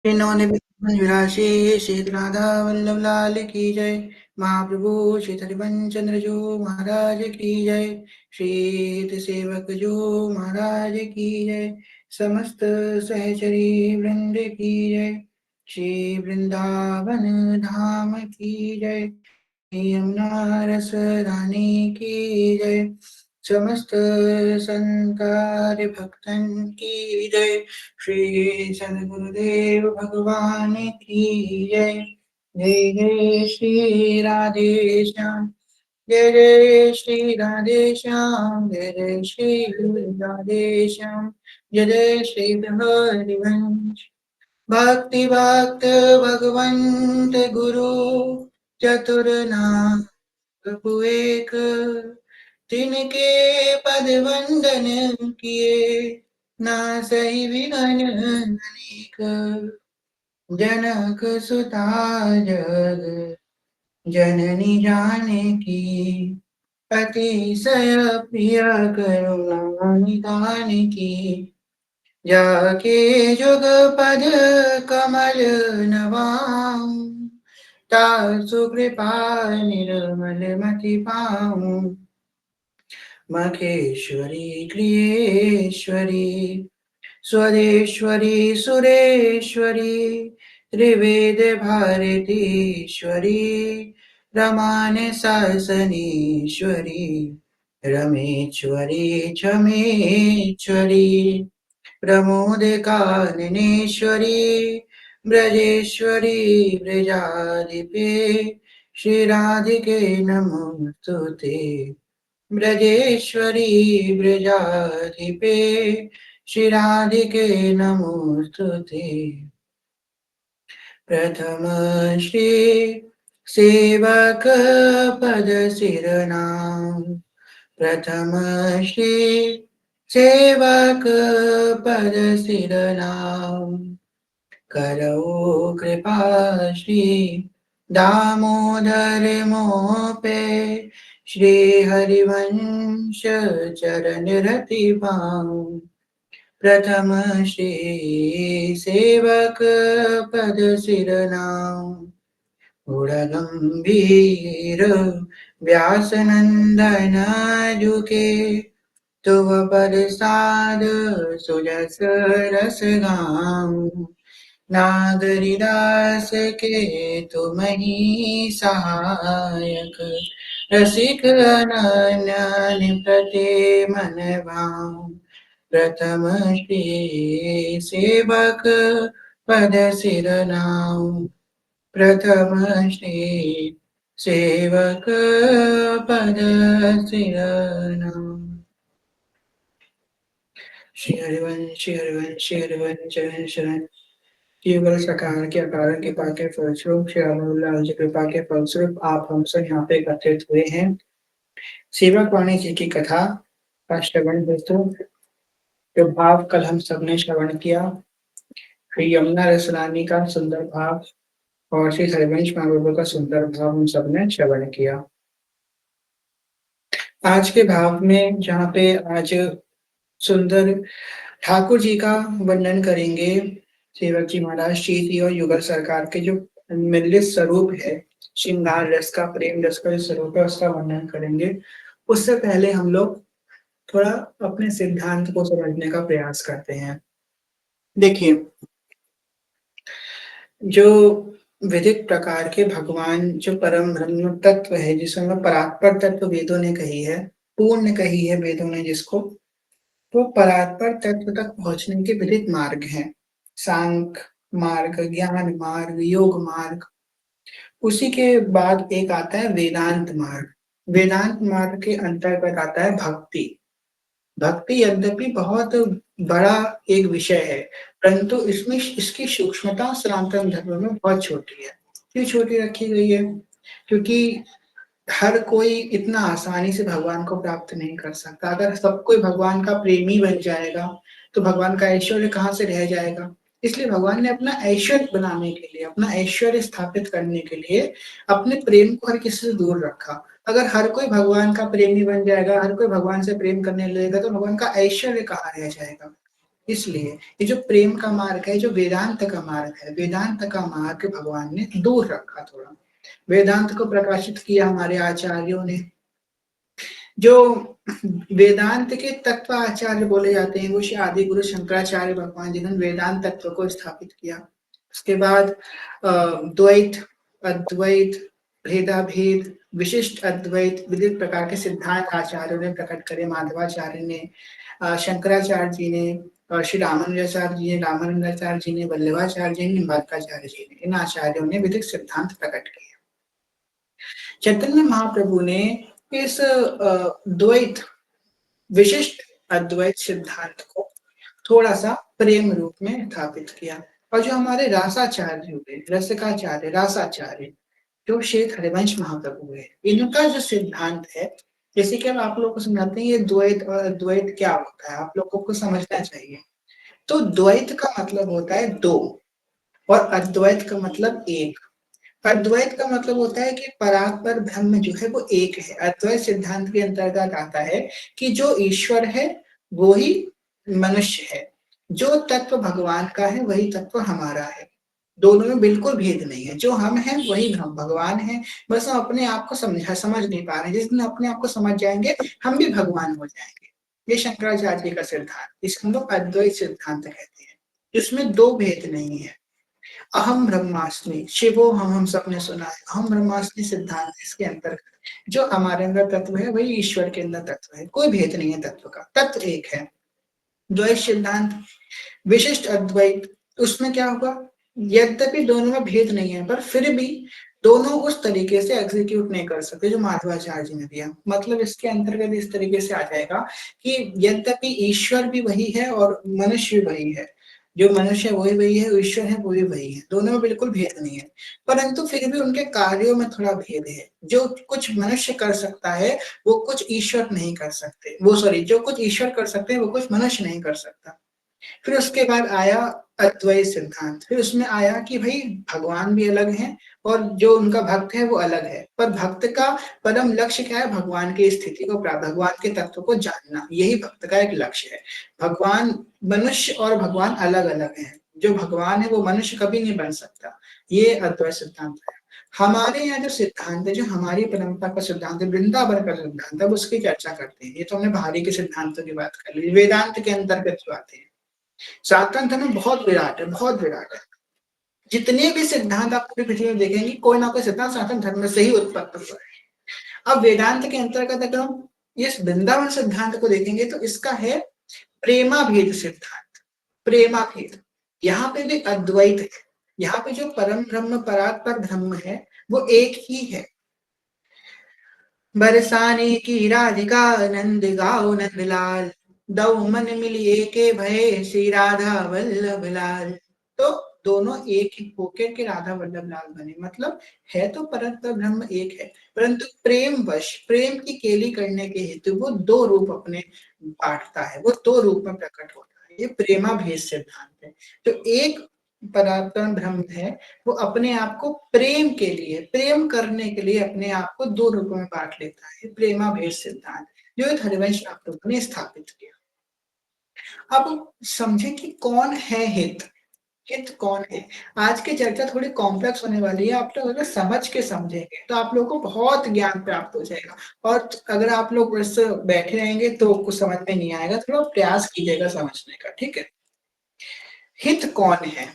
इन्होंने विराशे श्री राधा वल्लभ लाल की जय। महाप्रभु श्री हरिवंश चंद्र जो महाराज की जय। श्री हित सेवक जो महाराज की जय। समस्त सहचरी वृंद की जय। श्री वृंदावन धाम की जय। यमुना रस रानी की जय। समस्त संतार भक्तन की जय। श्री सद्गुरुदेव भगवान की जय। जय जय श्री राधे श्याम। जय जय श्री राधे श्याम। जय जय श्री राधे श्याम। जय जय श्री हरिवंश। भक्ति भक्त भगवंत गुरु चतुरनाथ प्रभु एक। तिनके पद वंदन किए ना सही विघ्न अनेक। जनक सुता जग जननी जानकी अतिशय प्रिय करुणा निधान की। जाके जुग पद कमल नवाऊं तासु कृपा निर्मल मति पाऊं। मखेश्वरी क्रियेश्वरी स्वदेश्वरी सुरेश्वरी त्रिवेद भारतीश्वरी रमाने शासनेश्वरी रमेश्वरी क्षमेश्वरी प्रमोद काननेश्वरी ब्रजेश्वरी ब्रजाधिपे श्री राधिके नमोस्तुते। ब्रजेश्वरी ब्रजाधिपे श्री राधिके नमोस्तुते। प्रथम श्री सेवक पद सिरनाम। प्रथम श्री सेवक पद सिरनाम। करो कृपा श्री दामोदर मोह पे श्री हरिवंश चरण रति पाऊं। प्रथम श्री सेवक पद सिरनाम। गुण गंभीर व्यास नंदन जुके तुम प्रसाद सुजस रस गाऊं। नागरिदास के तुम ही सहायक रसिक अनन्य प्रति मन भाऊं। प्रथम श्री सेवक पद सिरनाम। प्रथम श्री सेवक पद सिरनाम। श्री हरिवंश श्री हरिवंश श्री हरिवंश चरण शरण। युगल सरकार के अकारण कृपा के फलस्वरूप श्री रामलाल जी कृपा के फलस्वरूप आप हम सब यहाँ पे एकत्रित हुए हैं। सेवक वाणी जी की कथा का श्रवण हेतु जो भाव कल हम सबने श्रवण किया, श्री यमुना रसरानी का सुंदर भाव और श्री हरिवंश महाप्रभु का सुंदर भाव हम सबने श्रवण किया। आज के भाव में जहाँ पे आज सुंदर ठाकुर जी का वर्णन करेंगे, सेवक जी महाराज श्री और युगल सरकार के जो मिलित स्वरूप है, श्रृंगार रस का प्रेम रस का जो स्वरूप है उसका वर्णन करेंगे। उससे पहले हम लोग थोड़ा अपने सिद्धांत को समझने का प्रयास करते हैं। देखिए, जो विदित प्रकार के भगवान जो परम ब्रह्म तत्व है, जिसमें परात्पर तत्व वेदों ने कही है, पूर्ण कही है वेदों ने जिसको, तो परात्पर तत्व तक पहुंचने के विविध मार्ग हैं। सांख्य मार्ग, ज्ञान मार्ग, योग मार्ग। उसी के बाद एक आता है वेदांत मार्ग। वेदांत मार्ग के अंतर्गत आता है भक्ति। भक्ति यद्यपि बहुत बड़ा एक विषय है, परंतु इसमें इसकी सूक्ष्मता सनातन धर्म में बहुत छोटी है। क्यों छोटी रखी गई है? क्योंकि हर कोई इतना आसानी से भगवान को प्राप्त नहीं कर सकता। अगर सब कोई भगवान का प्रेमी बन जाएगा तो भगवान का ऐश्वर्य कहाँ से रह जाएगा? इसलिए भगवान ने अपना ऐश्वर्य बनाने के लिए, अपना ऐश्वर्य स्थापित करने के लिए अपने प्रेम को हर किसी से दूर रखा। अगर हर कोई भगवान का प्रेमी बन जाएगा, हर कोई भगवान से प्रेम करने लगेगा, तो भगवान का ऐश्वर्य कहाँ रह जाएगा? इसलिए ये जो प्रेम का मार्ग है, जो वेदांत का मार्ग है, वेदांत का मार्ग भगवान ने दूर रखा थोड़ा। वेदांत को प्रकाशित किया हमारे आचार्यों ने। जो वेदांत के तत्व आचार्य बोले जाते हैं, वो श्री आदि गुरु शंकराचार्य भगवान, जिन्होंने वेदांत तत्व को स्थापित किया। उसके बाद द्वैत, अद्वैत, भेदाभेद, विशिष्ट अद्वैत, विविध प्रकार के सिद्धांत आचार्यों ने प्रकट करे। माधवाचार्य ने, शंकराचार्य जी ने, श्री रामानुजाचार्य जी ने, रामानंदाचार्य जी ने, वल्लभाचार्य जी ने, निम्बार्काचार्य जी ने, इन आचार्यों ने विधिक सिद्धांत प्रकट किए। चैतन्य महाप्रभु ने इस द्वैत, विशिष्ट अद्वैत सिद्धांत को थोड़ा सा प्रेम रूप में स्थापित किया। और जो हमारे रासाचार्य हुए, रसिकाचार्य, रासाचार्य, जो श्वेत हरिवंश महाप्रभु है, इनका जो सिद्धांत है, जैसे कि अब आप लोग को समझाते हैं ये द्वैत और अद्वैत क्या होता है, आप लोगों को समझना चाहिए। तो द्वैत का मतलब होता है दो, और अद्वैत का मतलब एक। अद्वैत का मतलब होता है कि परात्पर ब्रह्म जो है वो एक है। अद्वैत सिद्धांत के अंतर्गत आता है कि जो ईश्वर है वो ही मनुष्य है, जो तत्व भगवान का है वही तत्व हमारा है, दोनों में बिल्कुल भेद नहीं है। जो हम हैं वही हम भगवान हैं, बस हम अपने आप को समझ नहीं पा रहे। जिस दिन अपने आप को समझ जाएंगे हम भी भगवान हो जाएंगे। ये शंकराचार्य का सिद्धांत, इसको हम लोग अद्वैत सिद्धांत कहते हैं, जिसमें दो भेद नहीं है। अहम ब्रह्मास्मि, शिवो हम सबने सुना है। अहम ब्रह्मास्मि सिद्धांत, इसके अंतर्गत जो हमारे अंदर तत्व है वही ईश्वर के अंदर तत्व है, कोई भेद नहीं है तत्व का, तत्व एक है। द्वैत सिद्धांत, विशिष्ट अद्वैत, उसमें क्या होगा, यद्यपि दोनों में भेद नहीं है पर फिर भी दोनों उस तरीके से एग्जीक्यूट नहीं कर सकते जो माधवाचार्य जी ने दिया। मतलब इसके अंतर्गत इस तरीके से आ जाएगा कि यद्यपि ईश्वर भी वही है और मनुष्य भी वही है, जो मनुष्य वही वही है, ईश्वर है वही वही है, दोनों में बिल्कुल भेद नहीं है। परंतु फिर भी उनके कार्यों में थोड़ा भेद है। जो कुछ मनुष्य कर सकता है वो कुछ ईश्वर नहीं कर सकते, वो सॉरी, जो कुछ ईश्वर कर सकते हैं वो कुछ मनुष्य नहीं कर सकता। फिर उसके बाद आया अद्वैत सिद्धांत, फिर उसमें आया कि भाई भगवान भी अलग हैं और जो उनका भक्त है वो अलग है, पर भक्त का परम लक्ष्य क्या है, भगवान की स्थिति को प्राप्त, भगवान के तत्व को जानना, यही भक्त का एक लक्ष्य है। भगवान, मनुष्य और भगवान अलग अलग हैं, जो भगवान है वो मनुष्य कभी नहीं बन सकता, ये अद्वैत सिद्धांत है। हमारे यहाँ जो सिद्धांत है, जो हमारी परंपरा का सिद्धांत है, वृंदावन का सिद्धांत है, उसकी चर्चा करते हैं। ये तो हमने बाहरी के सिद्धांतों की बात कर ली, वेदांत के अंतर्गत जो आते हैं। सनातन धर्म बहुत विराट है, बहुत विराट है। जितने भी सिद्धांत आप पूरी पृथ्वी में देखेंगे, कोई ना कोई सिद्धांत सनातन धर्म में से ही उत्पत्त हुआ है। अब वेदांत के अंतर्गत अगर हम इस वृंदावन सिद्धांत को देखेंगे तो इसका है प्रेमाभेद सिद्धांत। प्रेमाभेद, यहाँ पे भी अद्वैत है, यहाँ पे जो परम ब्रह्म परात्पर ब्रह्म है वो एक ही है। बरसाने की राधिका नंद गाओ नंदलाल, दो मन मिलिए के भय श्री राधा वल्लभ लाल। तो दोनों एक ही होकर के राधा वल्लभ लाल बने, मतलब है तो परम ब्रह्म एक है, परंतु प्रेम वश, प्रेम की केली करने के हेतु वो दो रूप अपने बांटता है, वो दो रूप में प्रकट होता है। ये प्रेमाभेद सिद्धांत है। तो एक परात्पर ब्रह्म है, वो अपने आप को प्रेम के लिए, प्रेम करने के लिए अपने आप को दो रूपों में बांट लेता है, प्रेमाभेद सिद्धांत, जो एक हरिवंश महाप्रभु ने स्थापित किया। अब समझे कि कौन है हित, हित कौन है। आज की चर्चा थोड़ी कॉम्प्लेक्स होने वाली है, आप लोग अगर समझ के समझेंगे तो आप लोगों को बहुत ज्ञान प्राप्त हो जाएगा, और अगर आप लोग बस बैठे रहेंगे तो कुछ समझ में नहीं आएगा, थोड़ा प्रयास कीजिएगा समझने का, ठीक है। हित कौन है,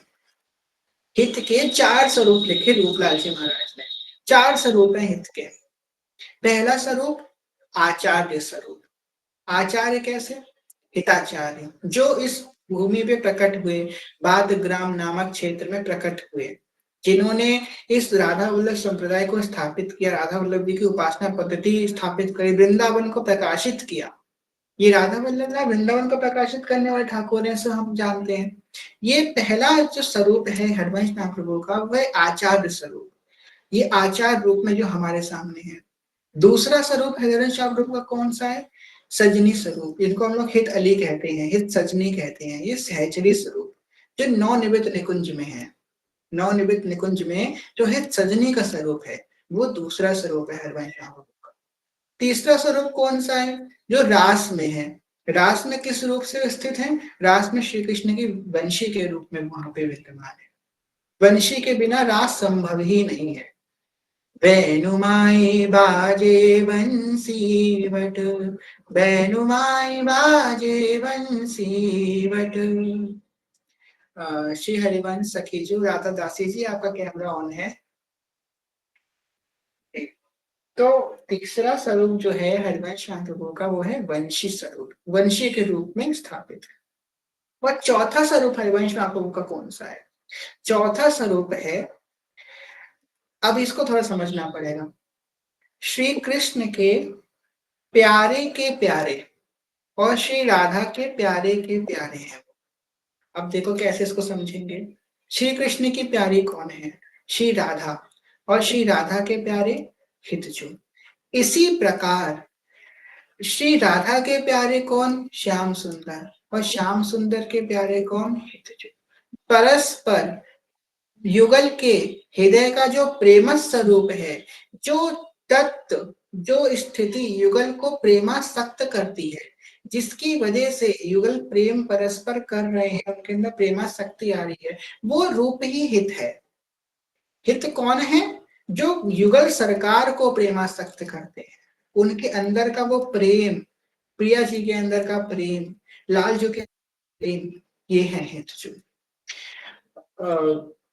हित के चार स्वरूप लिखे रूपलाल जी महाराज ने। चार स्वरूप है हित के। पहला स्वरूप आचार्य स्वरूप। आचार्य कैसे, हिताचार्य, जो इस भूमि पे प्रकट हुए, बाद ग्राम नामक क्षेत्र में प्रकट हुए, जिन्होंने इस राधा वल्लभ संप्रदाय को स्थापित किया, राधा वल्लभ जी की उपासना पद्धति स्थापित करी, वृंदावन को प्रकाशित किया। ये राधा वल्लभ वृंदावन को प्रकाशित करने वाले ठाकुर हैं, सब हम जानते हैं। ये पहला जो स्वरूप है हरवंश महाप्रभु का, वह आचार्य स्वरूप, ये आचार रूप में जो हमारे सामने है। दूसरा स्वरूप हरवंश महाप्रभु का कौन सा है, सजनी स्वरूप, इनको हम लोग हित अली कहते हैं, हित सजनी कहते हैं। ये सहचरी स्वरूप जो नवनिवृत्त निकुंज में है, नवनिवृत्त निकुंज में जो हित सजनी का स्वरूप है, वो दूसरा स्वरूप है हरवंश महाप्रभु का। तीसरा स्वरूप कौन सा है, जो रास में है, रास में किस रूप से स्थित है? रास में श्री कृष्ण की वंशी के रूप में वहां पे विद्यमान है। वंशी के बिना रास संभव ही नहीं है। वेणुमाई बाजे बंसी बट, वेणुमाई बाजे बंसी बट। श्री हरिवंश सखी जी, राधा दासी जी, आपका कैमरा ऑन है। तो तीसरा स्वरूप जो है हरिवंश प्रभु का, वो है वंशी स्वरूप, वंशी के रूप में स्थापित है। और चौथा स्वरूप हरिवंश प्रभु का कौन सा है? चौथा स्वरूप है, अब इसको थोड़ा समझना पड़ेगा। श्री कृष्ण के प्यारे और श्री राधा के प्यारे हैं। अब देखो कैसे इसको समझेंगे। श्री कृष्ण की प्यारी कौन है? श्री राधा। और श्री राधा के प्यारे हितजू। इसी प्रकार श्री राधा के प्यारे कौन? श्याम सुंदर। और श्याम सुंदर के प्यारे कौन? हितजू। परस्पर युगल के हृदय का जो प्रेम स्वरूप है, जो तत्व, जो स्थिति युगल को प्रेमासक्त करती है, जिसकी वजह से युगल प्रेम परस्पर कर रहे हैं, उनके अंदर प्रेमासक्ति आ रही है, वो रूप ही हित है। हित कौन है? जो युगल सरकार को प्रेमासक्त करते हैं, उनके अंदर का वो प्रेम, प्रिया जी के अंदर का प्रेम, लाल जो के प्रेम, ये है हित। जो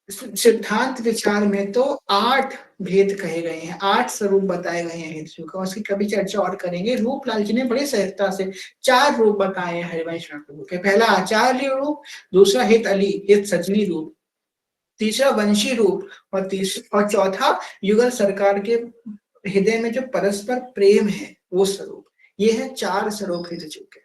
सिद्धांत विचार में तो 8 भेद कहे गए हैं, 8 स्वरूप बताए गए हैं हितजू का। उसकी कभी चर्चा और करेंगे। रूपलाल जी ने बड़ी सहजता से 4 रूप बताए हैं हरिवंश प्रभु के। पहला आचार्य रूप, दूसरा हित अली, हित सजनी रूप, तीसरा वंशी रूप, और चौथा युगल सरकार के हृदय में जो परस्पर प्रेम है, वो स्वरूप। ये है 4 स्वरूप हितजू के।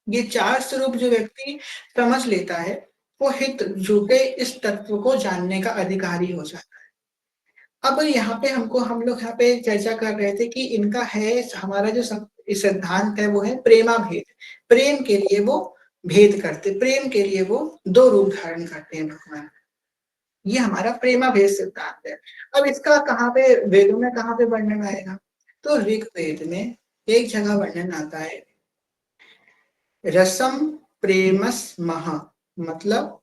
ये 4 स्वरूप जो व्यक्ति समझ लेता है, वो हित जुटे इस तत्व को जानने का अधिकारी हो जाता है। अब यहाँ पे हम लोग यहाँ पे चर्चा कर रहे थे कि इनका है, हमारा जो सिद्धांत है वो है प्रेमा भेद। प्रेम के लिए वो भेद करते, प्रेम के लिए वो 2 रूप धारण करते हैं भगवान। ये हमारा प्रेमा भेद सिद्धांत है। अब इसका कहाँ पे वेदों में कहाँ पे वर्णन आएगा? तो ऋग्वेद में एक जगह वर्णन आता है, रसम प्रेमस महा, मतलब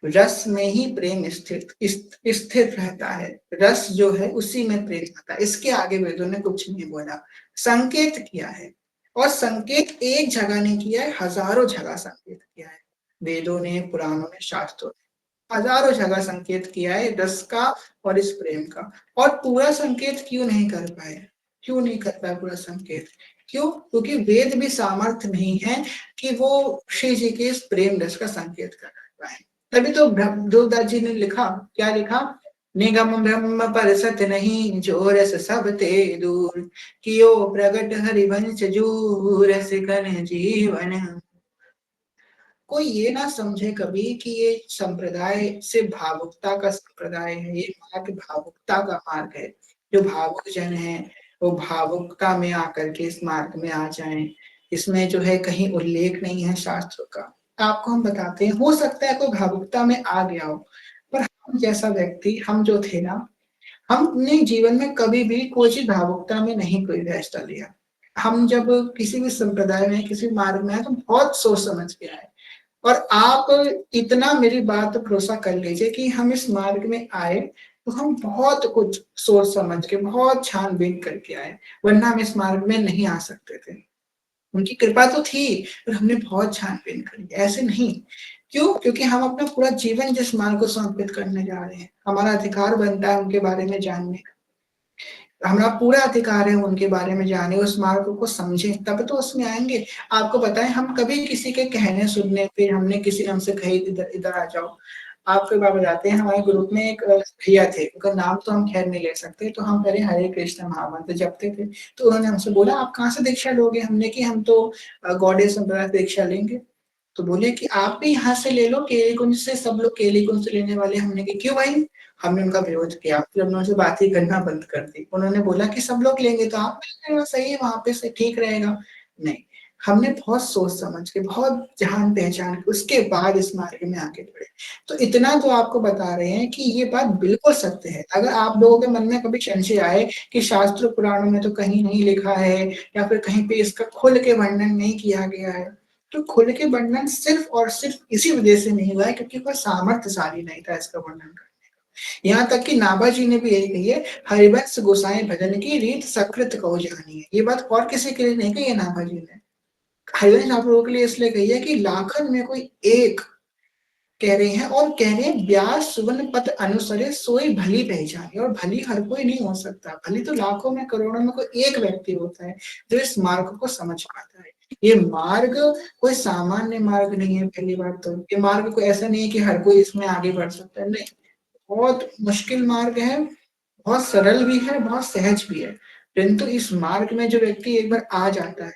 रस में ही प्रेम स्थित रहता है। रस जो है उसी में प्रेम रहता है। इसके आगे वेदों ने कुछ नहीं बोला, संकेत किया है। और संकेत एक जगह नहीं किया है, हजारों जगह संकेत किया है। वेदों ने, पुराणों ने, शास्त्रों ने हजारों जगह संकेत किया है रस का और इस प्रेम का। और पूरा संकेत क्यों नहीं कर पाए? क्यों नहीं कर पाए पूरा संकेत? क्यों? क्योंकि वेद भी सामर्थ्य नहीं है कि वो श्री जी के इस प्रेम रस का संकेत कर पाए। तभी तो ध्रुवदास जी ने लिखा, क्या लिखा? निगम ब्रह्म पर सत नहीं, जो रस सब ते दूर, कियो प्रगट हरिवंश जू, रस कन जीवन। कोई ये ना समझे कभी कि ये संप्रदाय से भावुकता का संप्रदाय है, ये मार्ग भावुकता का मार्ग है। जो भावुक जन है वो भावुकता में आकर के इस मार्ग में आ जाएं। इसमें जो है कहीं उल्लेख नहीं है शास्त्रों का। आपको हम बताते हैं, हो सकता है कोई भावुकता में आ गया हो, पर हम जैसा व्यक्ति, हम जो थे ना, हमने जीवन में कभी भी कोई चीज भावुकता में नहीं कोई फैसला लिया। हम जब किसी भी संप्रदाय में, किसी मार्ग में आए तो बहुत सोच समझ के आए। और आप इतना मेरी बात पर भरोसा कर लीजिए कि हम इस मार्ग में आए तो हम बहुत कुछ सोच समझ के, बहुत छानबीन करके आए, वरना हम इस मार्ग में नहीं आ सकते थे। उनकी कृपा तो थी, पर हमने बहुत छानबीन करी, ऐसे नहीं। क्यों? क्योंकि हम अपना पूरा जीवन जिस मार्ग को समर्पित करने जा रहे हैं, हमारा अधिकार बनता है उनके बारे में जानने का। हमारा पूरा अधिकार है उनके बारे में जाने, उस मार्ग को समझे, तब तो उसमें आएंगे। आपको पता है, हम कभी किसी के कहने सुनने पे, हमने किसी ने हमसे कही इधर इधर आ जाओ। आपको बात बताते हैं, हमारे ग्रुप में एक भैया थे, उनका नाम तो हम खैर नहीं ले सकते। तो हम पहले हरे कृष्ण महामंत्र जपते थे, तो उन्होंने हमसे बोला आप कहाँ से दीक्षा लोगे? हमने कि हम तो गौड़िय संप्रदाय दीक्षा लेंगे। तो बोले कि आप भी यहाँ से ले लो, केली कुंज से, सब लोग केली कुंज से लेने वाले। हमने कि क्यों भाई? हमने उनका विरोध किया, फिर हमने उनसे बात ही करना बंद कर दी। उन्होंने बोला कि सब लोग लेंगे तो आप भी ले लो, सही है, वहां पे से ठीक रहेगा। नहीं, हमने बहुत सोच समझ के, बहुत जान-पहचान के उसके बाद इस मार्ग में आगे बढ़े। तो इतना तो आपको बता रहे हैं कि ये बात बिल्कुल सत्य है। अगर आप लोगों के मन में कभी संशय आए कि शास्त्र पुराणों में तो कहीं नहीं लिखा है या फिर कहीं पे इसका खुल के वर्णन नहीं किया गया है, तो खुल के वर्णन सिर्फ़ और सिर्फ़ इसी वजह से नहीं हुआ है क्योंकि कोई सामर्थ्यशाली नहीं था इसका वर्णन करने का। यहाँ तक कि नाभा जी ने भी यही कही है, हरिवंश गोसाई भजन की रीत सकृत कहो जानिए। ये बात और किसी के लिए नहीं कही है नाभा जी ने। हरिवंश आप लोगों के लिए इसलिए कही है कि लाखन में कोई एक कह रहे हैं और कह रहे हैं व्यास सुवन पथ अनुसरे सोई भली पहचानी और भली हर कोई नहीं हो सकता। भली तो लाखों में करोड़ों में कोई एक व्यक्ति होता है जो इस मार्ग को समझ पाता है। ये मार्ग कोई सामान्य मार्ग नहीं है पहली बात तो। ये मार्ग कोई ऐसा नहीं है कि हर कोई इसमें आगे बढ़ सकता है, नहीं। बहुत मुश्किल मार्ग है, बहुत सरल भी है, बहुत सहज भी है। परंतु इस मार्ग में जो व्यक्ति एक बार आ जाता है,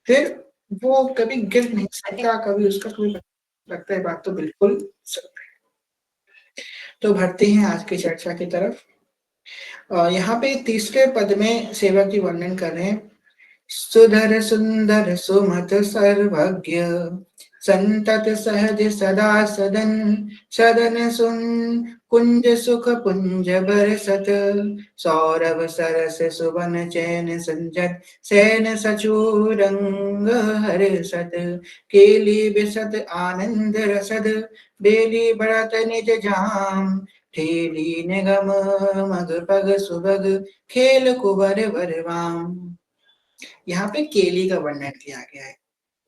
फिर वो कभी गिर नहीं सकता, कभी उसका कोई लगता है बात तो बिल्कुल सत्य है। तो बढ़ते हैं आज की चर्चा की तरफ। यहाँ पे तीसरे पद में सेवक जी वर्णन कर रहे हैं। सुधर सुंदर सुमत सर्वज्ञ संतत सहज सदा सदन सदन सुन कुंज सुख पुंज बरसत सौरभ सरस सुवन चैन संजत सैन सचूरंग हर्षत केली बिसत आनंद रसद बेली बरत निज जाम ठेली निगम मग पग सुबग खेल कुबर बरवाम। यहाँ पे केली का वर्णन किया गया है।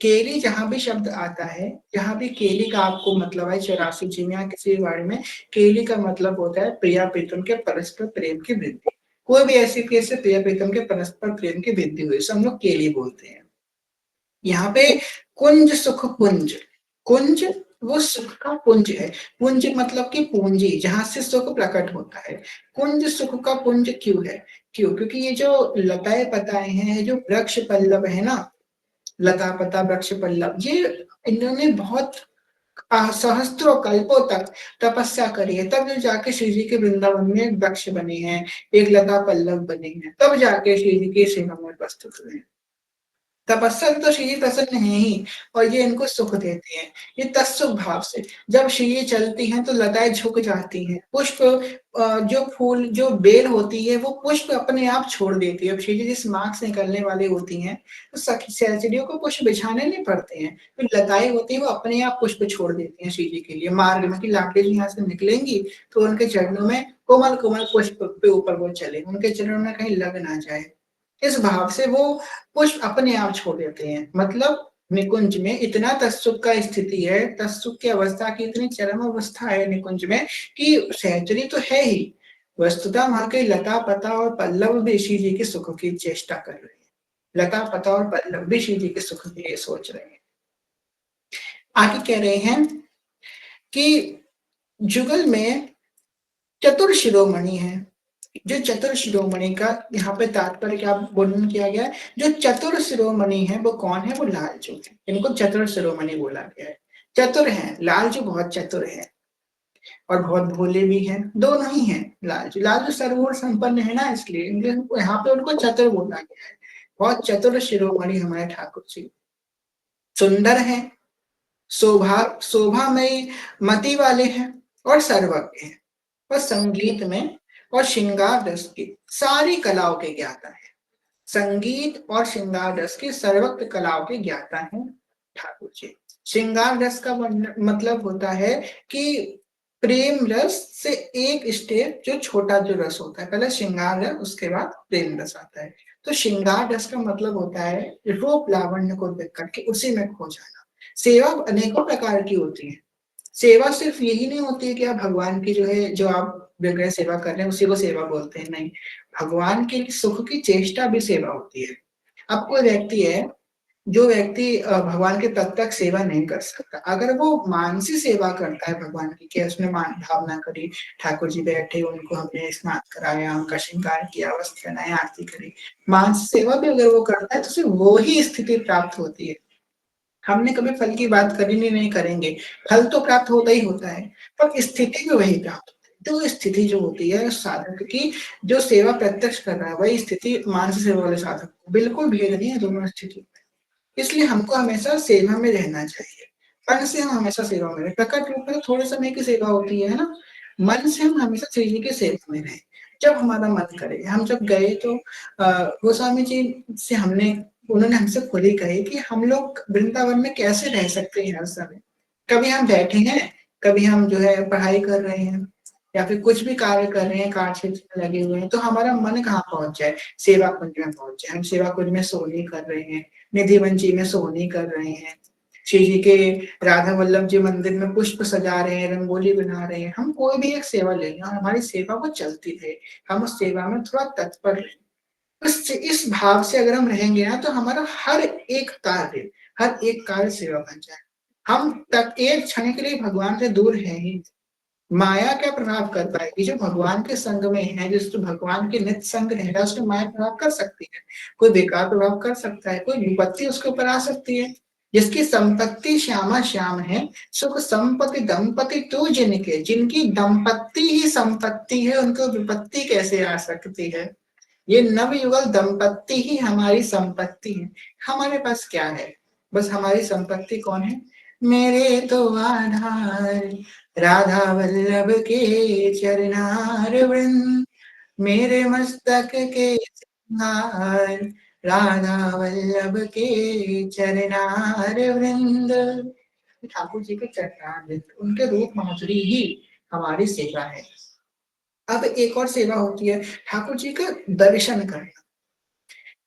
केली जहाँ भी शब्द आता है, जहाँ भी केली का आपको मतलब है 84 जी में या किसी भी बारे में, केली का मतलब होता है प्रिया प्रीतम के परस्पर प्रेम की वृद्धि। कोई भी ऐसी केस से प्रिया प्रीतम के परस्पर प्रेम की वृद्धि हुई, सब लोग केली बोलते हैं। यहाँ पे कुंज सुख पुंज, कुंज वो सुख का पुंज है। पुंज मतलब कि पूंजी जहां से सुख प्रकट होता है। कुंज सुख का पुंज क्यों है? क्यों? क्योंकि ये जो लताएं पताएं हैं, जो वृक्ष पल्लव है ना, लता पता वृक्ष पल्लव, ये इन्होंने बहुत सहस्त्रों कल्पों तक तपस्या करी है, तब जाके श्री जी के वृंदावन में वृक्ष बने हैं, एक लता पल्लव बने हैं, तब जाके श्री जी के सेवा में उपस्थित हुए हैं। तपस्या से तो श्री जी प्रसन्न है ही और ये इनको सुख देते हैं। ये तत्सुख भाव से जब श्री जी चलती हैं तो लताएं झुक जाती हैं। पुष्प जो फूल जो बेल होती है वो पुष्प अपने आप छोड़ देती है। अब श्री जी जिस मार्ग से निकलने वाली होती हैं तो सहचरियों को पुष्प बिछाने नहीं पड़ते हैं। तो लताएं होती है वो अपने आप पुष्प छोड़ देती हैं श्री जी के लिए मार्ग में कि लाटे जी यहाँ से निकलेंगी तो उनके चरणों में कोमल कोमल पुष्प पे ऊपर वो चले, उनके चरणों में कहीं लग ना जाए। इस भाव से वो पुष्प अपने आप छोड़ देते हैं। मतलब निकुंज में इतना तत्सुख का स्थिति है, तत्सुख की अवस्था की इतनी चरम अवस्था है निकुंज में कि सहचरी तो है ही, वस्तुतः वहां के लता पता और पल्लव भी श्री जी के सुख की चेष्टा कर रहे हैं। लता पता और पल्लव भी श्री जी के सुख के लिए सोच रहे हैं। आगे कह रहे हैं कि जुगल में चतुर शिरोमणि है। जो चतुर शिरोमणि का यहाँ पे तात्पर्य क्या वर्णन किया गया है, जो चतुर शिरोमणि है वो कौन है? वो लालजू है। इनको चतुर शिरोमणि बोला गया है। चतुर है, लालजू बहुत चतुर है और बहुत भोले भी हैं, दोनों ही हैं। लालजू लालजू सर्वगुण संपन्न है ना, इसलिए यहाँ पे उनको चतुर बोला गया है। बहुत चतुर शिरोमणि हमारे ठाकुर जी। सुंदर है, शोभा शोभामयी मति वाले हैं और सर्वज्ञ हैं और संगीत में और श्रृंगार रस की सारी कलाओं के ज्ञाता है। संगीत और श्रृंगार रस की सर्वत्र कलाओं के ज्ञाता है ठाकुर जी। श्रृंगार रस का मतलब होता है कि प्रेम रस से एक स्टेप जो छोटा जो रस होता है, पहले श्रृंगार रस उसके बाद प्रेम रस आता है। तो श्रृंगार रस का मतलब होता है रूप लावण्य को देख करके उसी में खो जाना। सेवा अनेकों प्रकार की होती है। सेवा सिर्फ यही नहीं होती है कि आप भगवान की जो है जो आप विग्रह सेवा कर रहे हैं उसी को सेवा बोलते हैं, नहीं। भगवान के सुख की चेष्टा भी सेवा होती है। अब कोई व्यक्ति है जो व्यक्ति भगवान के प्रत्यक्ष सेवा नहीं कर सकता, अगर वो मानसी सेवा करता है भगवान की, कि उसने मान भावना करी, ठाकुर जी बैठे उनको हमने स्नान कराया, उनका श्रृंगार किया, वस्त्र पहनाए, आरती करी, मानसी सेवा भी अगर वो करता है तो सिर्फ वो ही स्थिति प्राप्त होती है। हमने कभी फल की बात करी नहीं करेंगे, फल तो प्राप्त होता ही होता है पर स्थिति भी वही प्राप्त होती है। तो स्थिति जो होती है साधक की, जो सेवा प्रत्यक्ष कर रहा है वही स्थिति मानसिक सेवा वाले साधक को, बिल्कुल भेद नहीं है दोनों स्थिति में। इसलिए हमको हमेशा सेवा में रहना चाहिए। मन से हम हमेशा सेवा में रहें। प्रकट रूप में थोड़े समय की सेवा होती है ना? मन से हम हमेशा श्री जी की सेवा में रहें। जब हमारा मन करे, हम जब गए तो गोस्वामी जी से हमने उन्होंने हमसे खुद ही कही कि हम लोग वृंदावन में कैसे रह सकते हैं हर समय। कभी हम बैठे हैं, कभी हम जो है पढ़ाई कर रहे हैं या फिर कुछ भी कार्य कर रहे हैं, कार्य क्षेत्र में लगे हुए हैं, तो हमारा मन कहाँ पहुँच जाए? सेवा कुंज में पहुँच जाए। हम सेवा कुंज में सोनी कर रहे हैं, निधिवन जी में सोनी कर रहे हैं, श्री जी के राधा वल्लभ जी मंदिर में पुष्प सजा रहे हैं, रंगोली बना रहे हैं। हम कोई भी एक सेवा ले लें और हमारी सेवा वो चलती रहे, हम उस सेवा में थोड़ा तत्पर रहें। इस भाव से अगर हम रहेंगे ना तो हमारा हर एक कार्य सेवा बन जाए। हम तक एक क्षण के लिए भगवान से दूर हैं ही। माया क्या प्रभाव कर पाएगी? जो भगवान के संग में है, जिस भगवान के नित्य संग रह रहा है, उसमें माया प्रभाव कर सकती है। कोई बेकार प्रभाव कर सकता है, कोई विपत्ति उसके ऊपर आ सकती है। जिसकी संपत्ति श्यामा श्याम है, सुख संपत्ति दंपति तो जिनके, जिनकी दंपत्ति ही संपत्ति है, उनको विपत्ति कैसे आ सकती है? ये नवयुगल दंपत्ति ही हमारी संपत्ति है। हमारे पास क्या है? बस हमारी संपत्ति कौन है? मेरे तो आधार राधा वल्लभ के चरनार वृंद, मेरे मस्तक के सिंगार राधा वल्लभ के चरनार वृंद। ठाकुर जी के चरनार वृंद, उनके रूप माधुरी ही हमारी सेवा है। अब एक और सेवा होती है ठाकुर जी का दर्शन करना।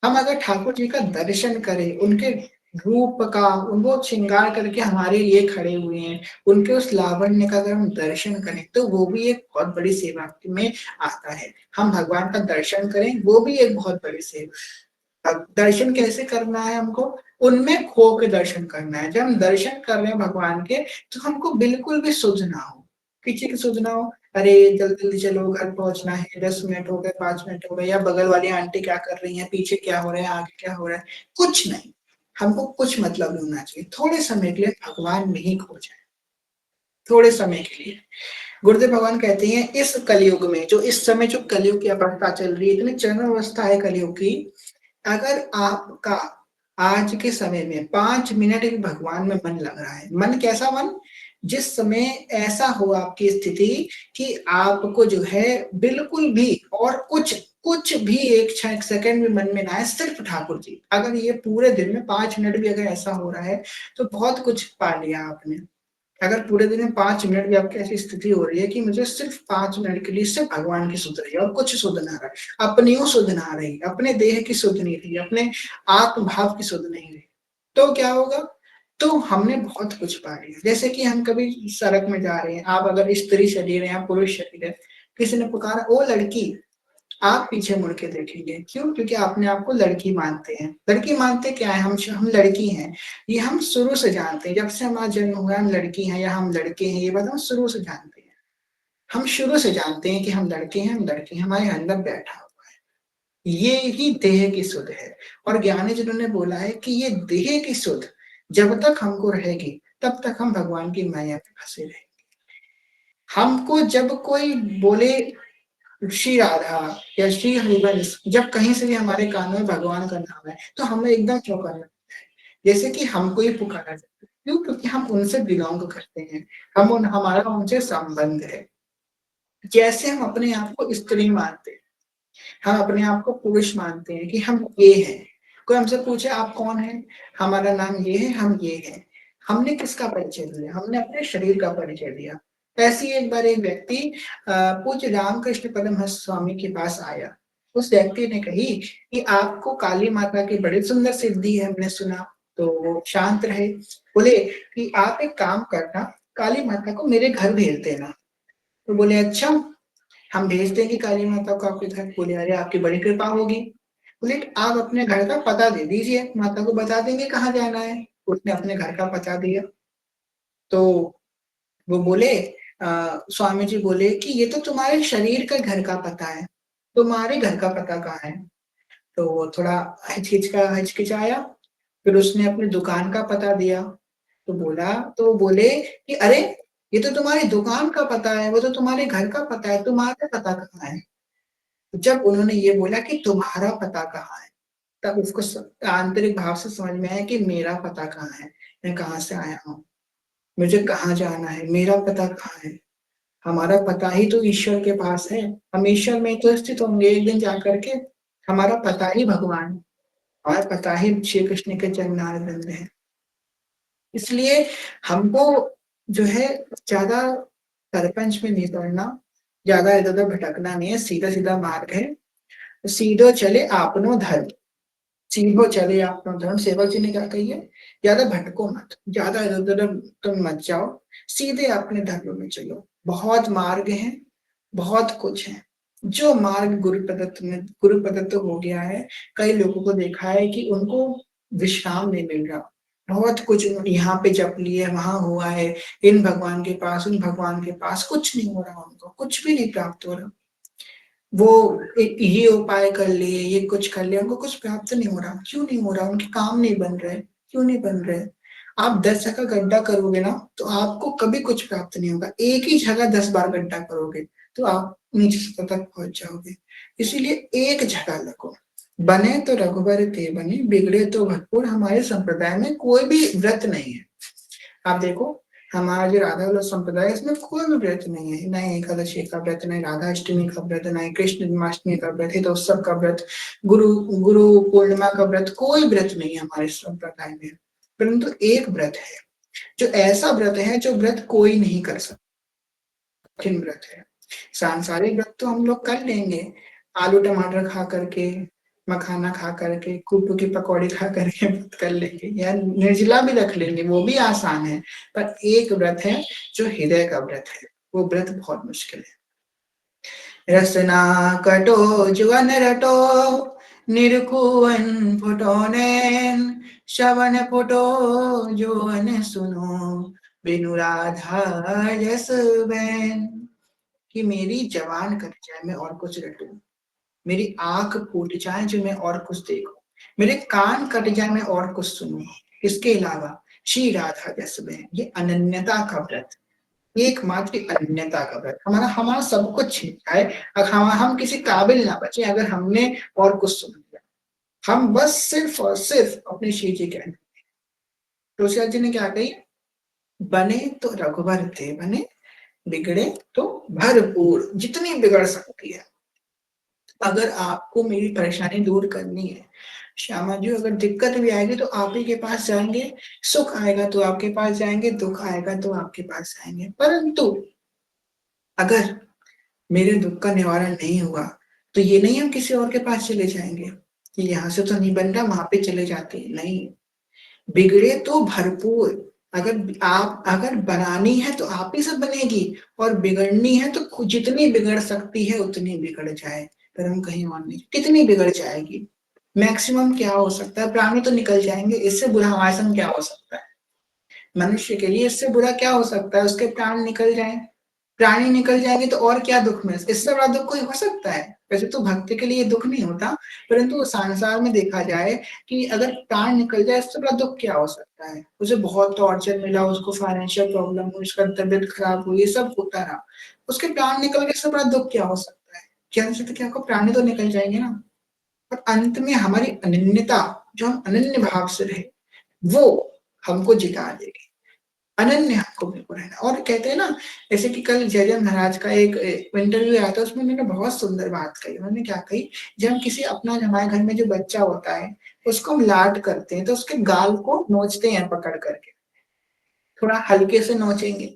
हम अगर ठाकुर जी का दर्शन करें, उनके रूप का, उनको श्रृंगार करके हमारे लिए खड़े हुए हैं, उनके उस लावण्य का अगर हम दर्शन करें तो वो भी एक बहुत बड़ी सेवा में आता है। हम भगवान का दर्शन करें, वो भी एक बहुत बड़ी सेवा। अब दर्शन कैसे करना है हमको? उनमें खो के दर्शन करना है। जब हम दर्शन कर रहे हैं भगवान के, तो हमको बिल्कुल भी सुध ना हो, किसी की सुध ना हो। अरे जल्दी जल्दी चलो, घर पहुंचना है, 10 मिनट हो गए, 5 मिनट हो गए, या बगल वाली आंटी क्या कर रही है, पीछे क्या हो रहा है, आगे क्या हो रहा है, कुछ नहीं। हमको कुछ मतलब नहीं होना चाहिए। थोड़े समय के लिए भगवान में ही खो जाए, थोड़े समय के लिए। गुरुदेव भगवान कहते हैं इस कलयुग में, जो इस समय जो कलयुग की अवस्था चल रही है, इतनी चरम अवस्था है कलयुग की, अगर आपका आज के समय में 5 मिनट भी भगवान में मन लग रहा है, मन कैसा मन? जिस समय ऐसा हो आपकी स्थिति कि आपको जो है बिल्कुल भी और कुछ भी एक क्षण, एक सेकंड भी मन में ना आए, सिर्फ ठाकुर जी। अगर ये पूरे दिन में 5 मिनट भी अगर ऐसा हो रहा है, तो बहुत कुछ पा लिया आपने। अगर पूरे दिन में 5 मिनट भी आपकी ऐसी स्थिति हो रही है कि मुझे सिर्फ 5 मिनट के लिए सिर्फ भगवान की सुध रही है और कुछ सुध ना रहा है, अपनी सुध ना रही, अपने देह की सुध नहीं रही, अपने आत्म भाव की सुध नहीं रही, तो क्या होगा? तो हमने बहुत कुछ पा लिया। जैसे कि हम कभी सड़क में जा रहे हैं, आप अगर स्त्री शरीर है या पुरुष शरीर है, किसी ने पुकारा ओ लड़की, आप पीछे मुड़ के देखेंगे। क्यों? क्योंकि आपने आपको लड़की मानते हैं। लड़की मानते क्या है? हम लड़की हैं। ये हम शुरू से जानते हैं, जब से हमारा जन्म हुआ हम लड़की हैं या हम लड़के हैं, ये बात हम शुरू से जानते हैं। हम शुरू से जानते हैं कि हम लड़के हैं, हम लड़के हैं, हमारे अंदर बैठा हुआ है। ये ही देह की सुध है। और ज्ञानी जिन्होंने बोला है कि ये देह की सुध जब तक हमको रहेगी, तब तक हम भगवान की माया में फंसे रहेंगे। हमको जब कोई बोले श्री राधा या श्री हरिवंश, जब कहीं से भी हमारे कान में भगवान का नाम है, तो हमें एकदम चौंकाना लगता है, जैसे कि हमको ही पुकारा जाता है। क्यों? क्योंकि हम उनसे बिलोंग करते हैं, हमारा उनसे संबंध है। जैसे हम अपने आप को स्त्री मानते हैं, हम अपने आप को पुरुष मानते हैं कि हम ये हैं। कोई हमसे पूछे आप कौन हैं? हमारा नाम ये है, हम ये हैं। हमने किसका परिचय दिया? हमने अपने शरीर का परिचय दिया। ऐसे ही एक बार एक व्यक्ति पूज्य रामकृष्ण परमहंस स्वामी के पास आया। उस व्यक्ति ने कही कि आपको काली माता की बड़ी सुंदर सिद्धि है, हमने सुना। तो वो शांत रहे। बोले कि आप एक काम करना, काली माता को मेरे घर भेज देना। तो बोले अच्छा, हम भेज देंगे काली माता को आपके घर। बोले अरे आपकी बड़ी कृपा होगी। बोले आप अपने घर का पता दे दीजिए, माता को बता देंगे कहाँ जाना है। उसने अपने घर का पता दिया। तो वो बोले स्वामी जी बोले कि ये तो तुम्हारे शरीर का घर का पता है, तुम्हारे घर का पता कहाँ है? तो वो थोड़ा हिचकिचाया। फिर उसने अपनी दुकान का पता दिया। तो वो बोले कि अरे ये तो तुम्हारी दुकान का पता है, वो तो तुम्हारे घर का पता है, तुम्हारा पता कहाँ है? जब उन्होंने ये बोला कि तुम्हारा पता कहाँ है, तब उसको आंतरिक भाव से समझ में आया कि मेरा पता कहाँ है, मैं कहाँ से आया हूँ, मुझे कहाँ जाना है, मेरा पता कहाँ है। हमारा पता ही तो ईश्वर के पास है। हम ईश्वर में तो स्थित होंगे एक दिन जा करके। हमारा पता ही भगवान, हमारा पता ही श्री कृष्ण के चरणारविंद है। इसलिए हमको जो है ज़्यादा सरपंच में नहीं पड़ना, ज़्यादा इधर-उधर भटकना नहीं है, सीधा-सीधा मार्ग है। सीधो चले आपनो धर्म, सीधो चले आपनो धर्म, सेवक जी ने क्या कही है? ज़्यादा भटको मत, ज़्यादा इधर-उधर तुम मत जाओ, सीधे अपने धर्म में चलो। बहुत मार्ग हैं, बहुत कुछ है। जो मार्ग गुरु प्रदत्त हो गया है, कई लोगों को देखा है कि उनको विश्राम नहीं मिल रहा। बहुत कुछ उन्होंने यहाँ पे जप लिए, वहाँ हुआ है, इन भगवान के पास, उन भगवान के पास, कुछ नहीं हो रहा उनको, कुछ भी नहीं प्राप्त हो रहा। वो ये उपाय कर लिए, ये कुछ कर लिया, उनको कुछ प्राप्त नहीं हो रहा। क्यों नहीं हो रहा? उनके काम नहीं बन रहे। क्यों नहीं बन रहे? आप 10 जगह गड्ढा करोगे ना, तो आपको कभी कुछ प्राप्त नहीं होगा। एक ही जगह 10 बार गड्ढा करोगे, तो आप नीचे सतह तक पहुँच जाओगे। इसीलिए एक जगह लगो। बने तो रघुबर ते बने, बिगड़े तो भरपूर। हमारे संप्रदाय में कोई भी व्रत नहीं है। आप देखो, हमारा जो राधा वाला संप्रदाय है, इसमें कोई भी व्रत नहीं है। ना ही एकादशी का व्रत, ना ही राधा अष्टमी का व्रत, ना ही कृष्ण जन्माष्टमी का व्रत, हितोत्सव का व्रत, गुरु गुरु पूर्णिमा का व्रत, कोई व्रत नहीं है हमारे संप्रदाय में। परंतु एक व्रत है, जो ऐसा व्रत है जो व्रत कोई नहीं कर सकता, कठिन व्रत है। सांसारिक व्रत तो हम लोग कर लेंगे, आलू टमाटर खा करके, मखाना खा करके, कुट्टू की पकौड़ी खा करके व्रत कर लेंगे, या निर्जला भी रख लेंगे, वो भी आसान है। पर एक व्रत है जो हृदय का व्रत है, वो व्रत बहुत मुश्किल है। रसना कटो जुवन रटो, निरखुअन फुटो नैन, श्रवण फुटो जुवन सुनो, बिनु राधा जस बैन। कि मेरी जबान कट जाए मैं और कुछ रटूं, मेरी आंख फूट जाए जो मैं और कुछ देखूं, मेरे कान कट जाए मैं और कुछ सुनूं। इसके अलावा श्री राधा जस में, ये अनन्यता का व्रत, एकमात्र अनन्यता का व्रत। हमारा हमारा सब कुछ छिन जाए, अगर हम किसी काबिल ना बचे, अगर हमने और कुछ सुन लिया, हम बस सिर्फ और सिर्फ अपने श्री जी के। तुलसीदास जी ने क्या कही? बने तो रघुबर थे बने, बिगड़े तो भरपूर। जितनी बिगड़ सकती है, अगर आपको मेरी परेशानी दूर करनी है, श्यामा जी, अगर दिक्कत भी आएगी तो आप ही के पास जाएँगे, सुख आएगा तो आपके पास जाएँगे, दुःख आएगा तो आपके पास आएँगे। परंतु अगर मेरे दुःख का निवारण नहीं हुआ, तो ये नहीं हम किसी और के पास चले जाएँगे, कि यहाँ से तो नहीं बन रहा, वहाँ पे चले जाते हैं, नहीं। बिगड़े तो भरपूर, आप अगर बनानी है तो आप ही से बनेगी, और बिगड़नी है तो जितनी बिगड़ सकती है उतनी बिगड़ जाए, पर हम कहीं और नहीं। कितनी बिगड़ जाएगी? मैक्सिमम क्या हो सकता है? प्राणी तो निकल जाएँगे, इससे बुरा हमारे संग क्या हो सकता है? मनुष्य के लिए इससे बुरा क्या हो सकता है? उसके प्राण निकल जाएँ। प्राणी निकल जाएँगे तो और क्या दुःख में, इससे बड़ा दुःख कोई हो सकता है? वैसे तो भक्त के लिए दुःख नहीं होता, परंतु संसार में देखा जाए कि अगर प्राण निकल जाए, इससे बड़ा दुःख क्या हो सकता है? उसे बहुत टॉर्चर मिला, उसको फाइनेंशियल प्रॉब्लम हुई, उसका तबीयत खराब हुई, ये सब होता रहा। उसके प्राण निकल गए, इससे बड़ा दुःख क्या हो सकता है? जन्म से तो क्या आपको प्राणी तो निकल जाएँगे ना। और अंत में हमारी अनन्यता, जो हम अनन्य भाव से रहे, वो हमको जिता देगी। अनन्य आपको बिल्कुल रहना। और कहते हैं ना, जैसे कि कल जयजन महाराज का एक इंटरव्यू आया था, उसमें उन्होंने बहुत सुंदर बात कही। उन्होंने क्या कही, जब हम किसी अपना हमारे घर में जो बच्चा होता है, उसको हम लाड करते हैं, तो उसके गाल को नोचते हैं पकड़ करके। थोड़ा हल्के से नोचेंगे,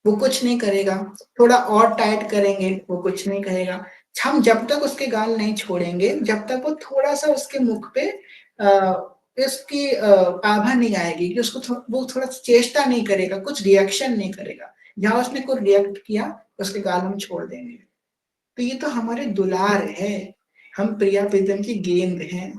वो कुछ नहीं करेगा, थोड़ा और टाइट करेंगे, वो कुछ नहीं करेगा। हम जब तक उसके गाल नहीं छोड़ेंगे, जब तक वो थोड़ा-सा उसके मुख पे इसकी आभा नहीं आएगी कि उसको वो थोड़ा चेष्टा नहीं करेगा, कुछ रिएक्शन नहीं करेगा। जहाँ उसने कोई रिएक्ट किया, उसके गाल हम छोड़ देंगे। तो ये तो हमारे दुलार है, हम प्रिया प्रीतम की गेंद हैं।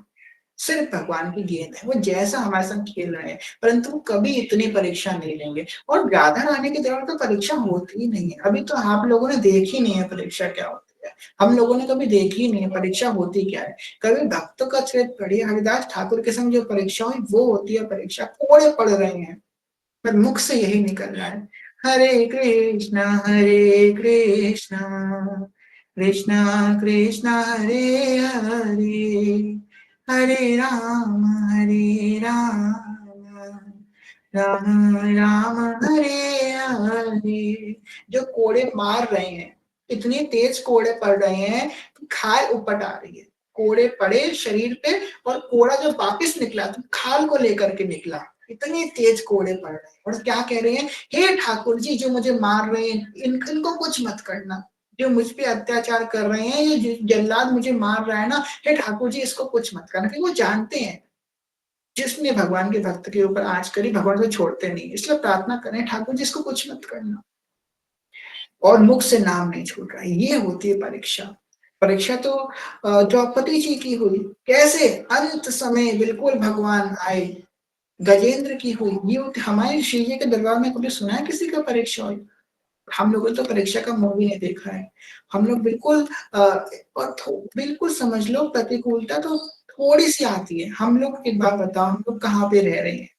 सिर्फ भगवान की गेंद है, वो जैसा हमारे संग खेल रहे हैं, परंतु वो कभी इतनी परीक्षा नहीं लेंगे। और राधा रानी के दौरान तो परीक्षा होती ही नहीं है। अभी तो आप लोगों ने देखी नहीं है परीक्षा क्या होती है। हम लोगों ने कभी देखी ही नहीं है परीक्षा होती क्या है। कभी भक्तों का चरित्र पढ़िए, हरिदास ठाकुर के संग जो परीक्षा हुई वो होती है परीक्षा। कोड़े पढ़ रहे हैं, पर मुख से यही निकल रहा है, हरे कृष्णा कृष्णा कृष्णा हरे हरे, हरे हरे राम, राम राम हरे हरे। जो कोड़े मार रहे हैं, इतनी तेज कोड़े पड़ रहे हैं कि खाल उपट आ रही है। कोड़े पड़े शरीर पे और कोड़ा जो वापिस निकला तो खाल को लेकर के निकला। इतनी तेज कोड़े पड़ रहे हैं और क्या कह रहे हैं, हे ठाकुर जी जो मुझे मार रहे हैं इनको कुछ मत करना, जो मुझ पे अत्याचार कर रहे हैं, ये जल्लाद मुझे मार रहा है ना, हे ठाकुर जी इसको कुछ मत करना। क्योंकि वो जानते हैं जिसने भगवान के भक्त के ऊपर आँच करी भगवान को छोड़ते नहीं, इसलिए प्रार्थना करें ठाकुर जी इसको कुछ मत करना। और मुख से नाम नहीं छूट रहा है, ये होती है परीक्षा। परीक्षा तो द्रौपदी जी की हुई, कैसे अंत समय बिल्कुल भगवान आए, गजेंद्र की हुई। ये हमारे श्री जी के दरबार में कभी सुना है किसी का परीक्षा हुई? हम लोगों ने तो परीक्षा का मुँह भी नहीं देखा है। हम लोग बिल्कुल और बिल्कुल समझ लो प्रतिकूलता तो थोड़ी-सी आती है। हम लोग एक बात बताओ, हम लोग कहाँ पे रह रहे हैं?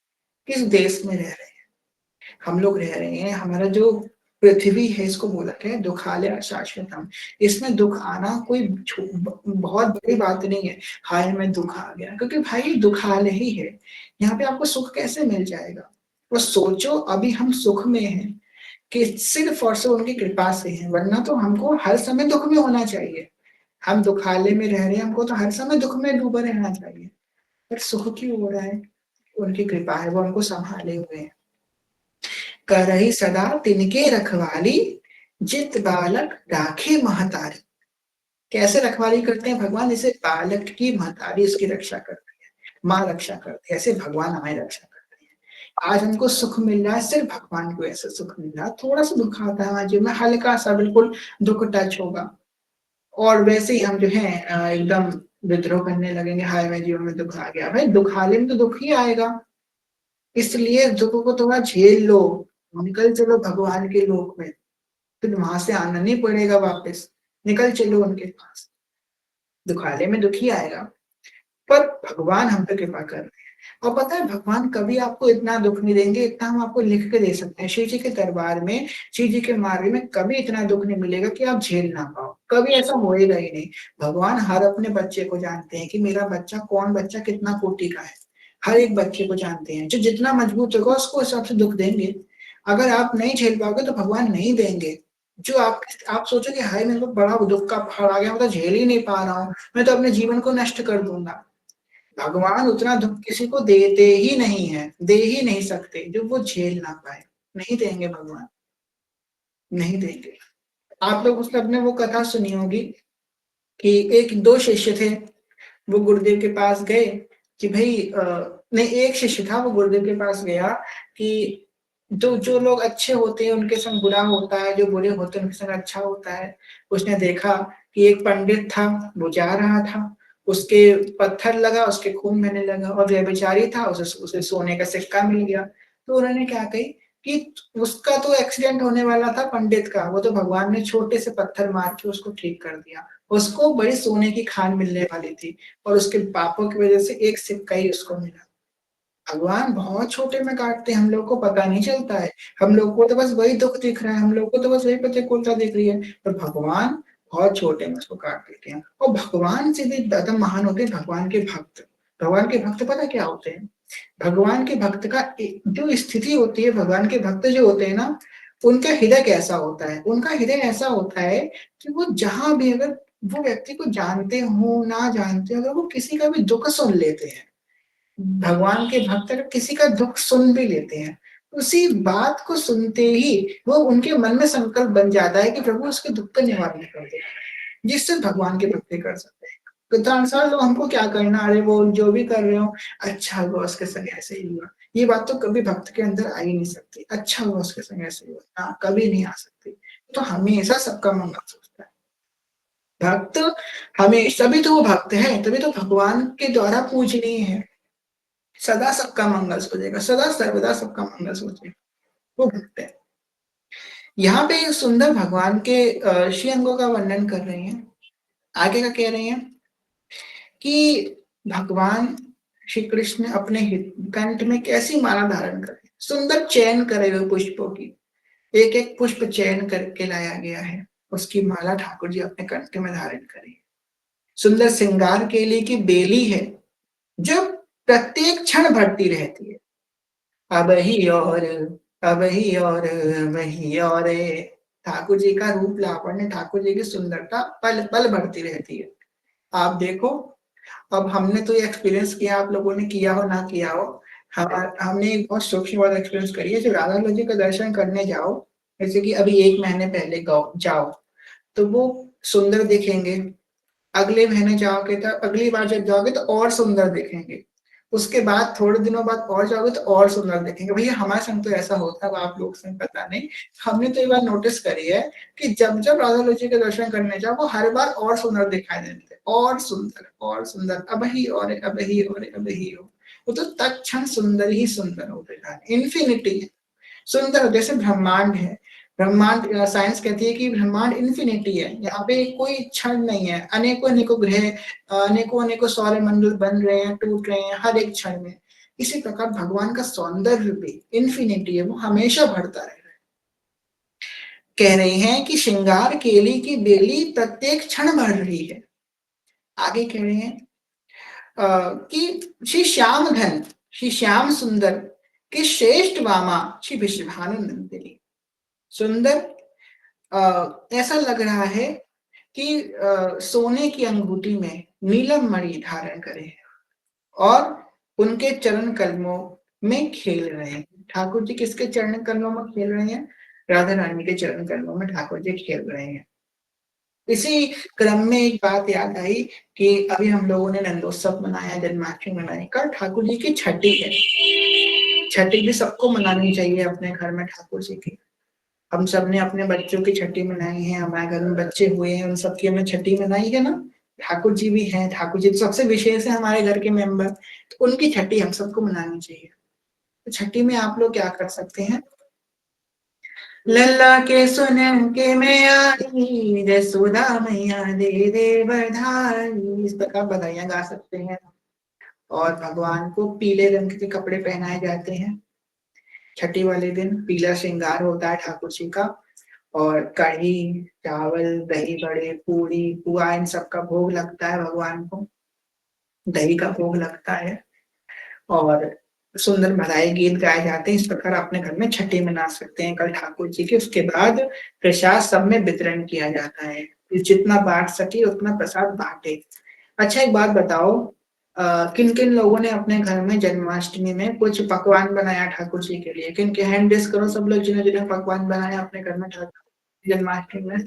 किस देश में रह रहे हैं? हम लोग रह रहे हैं, हमारा जो पृथ्वी है इसको बोला गया है दुखालय शाश्वतम। इसमें दुःख आना कोई बहुत बड़ी बात नहीं है। हाय हमें दुःख आ गया, क्योंकि भाई दुखालय ही है। यहाँ पे आपको सुख कैसे मिल जाएगा? और सोचो अभी हम सुख में हैं कि सिर्फ़ और सिर्फ़ उनकी कृपा से है, वरना तो हमको हर समय दुःख में होना चाहिए। हम दुखालय में रह रहे हैं, हमको तो हर समय दुःख में डूबा रहना चाहिए। पर सुख क्यों हो रहा है? उनकी कृपा है, वो हमको सँभाले हुए हैं। करहि सदा तिनके रखवाली, जित बालक राखे महतारी। कैसे रखवाली करते हैं भगवान? जैसे बालक की महतारी उसकी रक्षा करती है, माँ रक्षा करती है, ऐसे भगवान हमारी रक्षा करते हैं। आज हमको सुख मिल रहा है, सिर्फ भगवान को ऐसा सुख मिल रहा है। थोड़ा-सा दुःख आता है हमारे जीवन में, हल्का-सा बिल्कुल दुःख टच होगा और वैसे ही हम जो है एकदम विद्रोह करने लगेंगे, हाय मेरे जीवन में दुःख आ गया। भाई दुखालय में तो दुःख ही आएगा, इसलिए दुःख को थोड़ा झेल लो, निकल चलो भगवान के लोक में। फिर वहाँ से आना नहीं पड़ेगा वापस, निकल चलो उनके पास। दुखालय में दुःख ही आएगा, पर भगवान हम पे कृपा कर रहे हैं। और पता है भगवान कभी आपको इतना दुःख नहीं देंगे, इतना हम आपको लिख के दे सकते हैं। शिव जी के दरबार में, शिव जी के मार्ग में कभी इतना दुःख नहीं मिलेगा कि आप झेल ना पाओ, कभी ऐसा होएगा ही नहीं। भगवान हर अपने बच्चे को जानते हैं कि मेरा बच्चा कौन बच्चा कितना कोटि का है। हर एक बच्चे को जानते हैं, जो जितना मजबूत होगा उसको हिसाब से दुःख देंगे। अगर आप नहीं झेल पाओगे तो भगवान नहीं देंगे। जो आप सोचोगे हाय मेरे को बड़ा दुःख का पहाड़ आ गया, मैं तो झेल ही नहीं पा रहा हूँ, मैं तो अपने जीवन को नष्ट कर दूँगा। भगवान उतना दुःख किसी को देते ही नहीं है, दे ही नहीं सकते, जो वो झेल ना पाए। नहीं देंगे भगवान, नहीं देंगे। आप लोग उसने अपने वो कथा सुनी होगी कि एक 2 शिष्य थे, वो गुरुदेव के पास गए कि भई नहीं एक शिष्य था, वो गुरुदेव के पास गया कि जो लोग अच्छे होते हैं उनके संग बुरा होता है, जो बुरे होते हैं उनके संग अच्छा होता है। उसने देखा कि एक पंडित था, वो जा रहा था, उसके पत्थर लगा, उसके खून बहने लगा और व्यभिचारी था, उसे सोने का सिक्का मिल गया। तो उन्होंने क्या कही कि उसका तो एक्सीडेंट होने वाला था पंडित का, वो तो भगवान ने छोटे से पत्थर मार के उसको ठीक कर दिया। उसको बड़ी सोने की खान मिलने वाली थी और उसके पापों की वजह से एक सिक्का ही उसको मिला। भगवान बहुत छोटे में काटते हैं, हम लोग को पता नहीं चलता है। हम लोग को तो बस वही दुःख दिख रहा है, हम लोग को तो बस वही प्रतिकूलता दिख रही है, पर भगवान बहुत छोटे में उसको काट देते हैं। और भगवान से भी ज़्यादा महान होते हैं भगवान के भक्त। भगवान के भक्त पता क्या होते हैं? भगवान के भक्त का जो स्थिति होती है, भगवान के भक्त जो होते हैं ना, उनका हृदय कैसा होता है? उनका हृदय ऐसा होता है कि वो जहाँ भी अगर वो व्यक्ति को जानते हों, ना जानते हों, अगर वो किसी का भी दुःख सुन लेते हैं, भगवान के भक्त अगर किसी का दुःख सुन भी लेते हैं, उसी बात को सुनते ही वो उनके मन में संकल्प बन जाता है कि प्रभु उसके दुःख का निवारण कर दे, जिससे भगवान की भक्ति कर सकते हैं। कृतानुसार लोग हमको क्या करना, अरे वो जो भी कर रहे हो, अच्छा हुआ उसके संग ऐसे ही हुआ। ये बात तो कभी भक्त के अंदर आ ही नहीं सकती, अच्छा हुआ उसके संग ऐसे ही हुआ, हाँ, कभी नहीं आ सकती। तो हमेशा सबका मंगल सोचता है। भक्त तभी तो वो भक्त है, तभी तो भगवान के द्वारा पूजनीय है। सदा सबका मंगल सोचेगा, सदा सर्वदा सबका मंगल सोचेगा, वो भक्त है। यहाँ पे सुंदर भगवान के श्री अंगों का वर्णन कर रही हैं। आगे का कह रही हैं कि भगवान श्री कृष्ण अपने कंठ में कैसी माला धारण करें, सुंदर चयन करे हुए पुष्पों की, एक-एक पुष्प चयन करके लाया गया है। उसकी माला ठाकुर जी अपने कंठ में धारण करी। सुंदर श्रृंगार केले की बेली है, जो प्रत्येक क्षण बढ़ती रहती है। अबहि और, अबहि और, वही और। ठाकुर जी का रूप लावण्य, ठाकुर जी की सुंदरता पल-पल बढ़ती रहती है। आप देखो, अब हमने तो ये एक्सपीरियंस किया, आप लोगों ने किया हो ना किया हो, हमने एक बहुत सूक्ष्म वाला एक्सपीरियंस करी है, जब राधा लाल जी का दर्शन करने जाओ, जैसे कि अभी 1 महीने पहले गओ जाओ, तो वो सुंदर दिखेंगे। अगले महीने जाओगे तो अगली बार जब जाओगे तो और सुंदर दिखेंगे। उसके बाद थोड़े दिनों बाद और जाओगे तो और सुंदर दिखेंगे। भैया हमारे संग तो ऐसा होता है, अब आप लोग संग पता नहीं। हमने तो ये बात नोटिस करी है कि जब-जब राधा लाल जी के दर्शन करने जाओ, वो हर बार और सुंदर दिखाई देते हैं, और सुंदर, अबहि और, अबहि और, अबहि और। वो तो तत्क्षण सुंदर ही सुंदर होते जा रहे हैं, इन्फिनिटी है। सुंदर जैसे ब्रह्मांड है, ब्रह्मांड साइंस कहती है कि ब्रह्मांड इन्फिनिटी है, यहाँ पे कोई क्षण नहीं है, अनेकों-अनेकों ग्रह, अनेकों-अनेकों सौरमंडल बन रहे हैं, टूट रहे हैं हर एक क्षण में। इसी प्रकार भगवान का सौंदर्य भी इन्फिनिटी है, वो हमेशा बढ़ता रहेगा। कह रहे हैं कि श्रृंगार केली की बेली प्रत्येक क्षण बढ़ रही है। आगे कह रहे हैं कि श्री श्याम घन, श्री श्याम सुंदर कि श्रेष्ठ वामा श्री विश्वभानुनंदिनी। सुंदर ऐसा लग रहा है कि सोने की अंगूठी में नीलम मणि धारण करे और उनके चरण कलमों में खेल रहे हैं। ठाकुर जी किसके चरण कलमों में खेल रहे हैं? राधा रानी के चरण कलमों में ठाकुर जी खेल रहे हैं। इसी क्रम में एक बात याद आई कि अभी हम लोगों ने नंदोत्सव मनाया, जन्माष्टमी मनाई, कल ठाकुर जी की छठी है। छठी भी सबको मनानी चाहिए अपने घर में ठाकुर जी की। हम सब ने अपने बच्चों की छठी मनाई है, हमारे घर में बच्चे हुए हैं, उन सबकी हमने छठी मनाई है ना। ठाकुर जी भी हैं, ठाकुर जी तो सबसे विशेष है हमारे घर के मेंबर, तो उनकी छठी हम सबको मनानी चाहिए। तो छठी में आप लोग क्या कर सकते हैं? लल्ला के सुन के मैं आई, जसोदा मैया दे दे बधाई, इस प्रकार बधाइयां गा सकते हैं। और भगवान को पीले रंग के कपड़े पहनाए जाते हैं। छठी वाले दिन पीला श्रृंगार होता है ठाकुर जी का, और कढ़ी, चावल, दही बड़े, पूरी, पुआ इन सब का भोग लगता है भगवान को। दही का भोग लगता है और सुंदर भलाई गीत गाए जाते हैं। इस प्रकार अपने घर में छठी मना सकते हैं कल ठाकुर जी की। उसके बाद प्रसाद सब में वितरण किया जाता है। जितना बाँट सके उतना प्रसाद बाँटे। अच्छा एक बात बताओ, किन-किन लोगों ने अपने घर में जन्माष्टमी में कुछ पकवान बनाया ठाकुर जी के लिए? किनके हैंड रेज़ करो सब लोग जिन्होंने पकवान बनाया अपने घर में ठाकुर जन्माष्टमी में।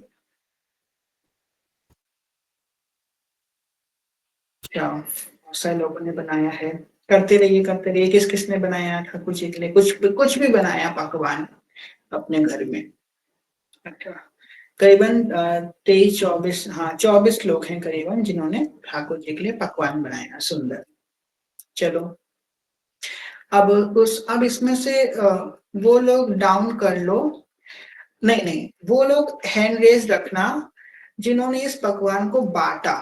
अच्छा, बहुत सारे लोगों ने बनाया है। करते रहिए, किस-किस ने बनाया ठाकुर जी के लिए? कुछ भी बनाया पकवान अपने घर में। अच्छा, करीबन 23-24, हाँ, 24 लोग हैं करीबन जिन्होंने ठाकुर जी के लिए पकवान बनाया, सुंदर। चलो, अब इसमें से वो लोग डाउन कर लो। नहीं, वो लोग हैंड रेज़ रखना जिन्होंने इस पकवान को बाँटा,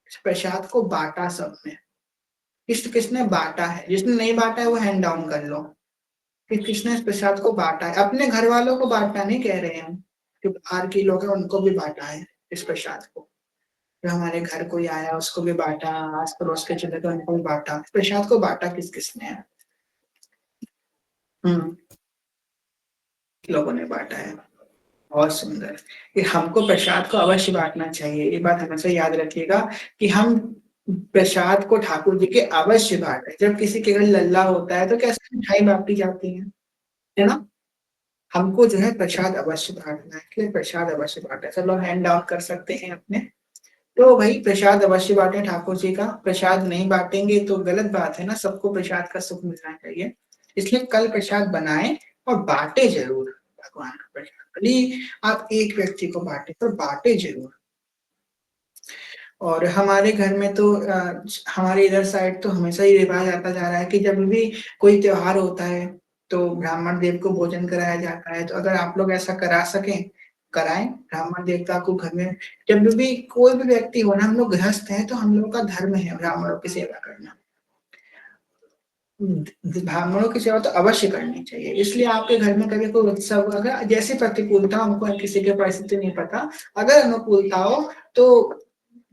इस प्रसाद को बाँटा सब में। किसने बाँटा है? जिसने नहीं बाँटा है वो हैंड डाउन कर लो, कि किसने इस प्रसाद को बाँटा है। अपने घर वालों को बाँटना नहीं कह रहे हैं हम, जो बाहर के लोग हैं उनको भी बाँटा है इस प्रसाद को। जो हमारे घर कोई आया उसको भी बाँटा, आस-पड़ोस के चले गए उनको भी बाँटा। प्रसाद को बाँटा किस-किसने है? हुँ, लोगों ने बाँटा है। बहुत सुंदर। कि हमको प्रसाद को अवश्य बाँटना चाहिए। ये बात हमेशा याद रखिएगा कि हम प्रसाद को ठाकुर जी के अवश्य बाँटें। जब किसी के घर लल्ला होता है तो कैसे मिठाई बाँटी जाती है ना? हमको जो है प्रसाद अवश्य बाँटना है, इसलिए प्रसाद अवश्य बाँटें। सब लोग हैंड डाउन कर सकते हैं अपने। तो भई प्रसाद अवश्य बाँटें ठाकुर जी का। प्रसाद नहीं बाँटेंगे तो गलत बात है ना, सबको प्रसाद का सुख मिलना चाहिए। इसलिए कल प्रसाद बनाएँ और बाँटें ज़रूर भगवान का प्रसाद। भले ही आप एक व्यक्ति को बाँटें, पर बाँटें ज़रूर। और हमारे घर में तो हमारे इधर साइड तो हमेशा ये रिवाज आता जा रहा है कि जब भी कोई त्योहार होता है, तो ब्राह्मण देव को भोजन कराया जाता है। तो अगर आप लोग ऐसा करा सकें, कराएँ। ब्राह्मण देवता को घर में जब भी कोई भी व्यक्ति हो ना, हम लोग गृहस्थ हैं, तो हम लोगों का धर्म है ब्राह्मणों की सेवा करना। ब्राह्मणों की सेवा तो अवश्य करनी चाहिए। इसलिए आपके घर में कभी कोई उत्सव अगर जैसी प्रतिकूलता, हमको किसी की परिस्थिति नहीं पता, अगर अनुकूलता हो तो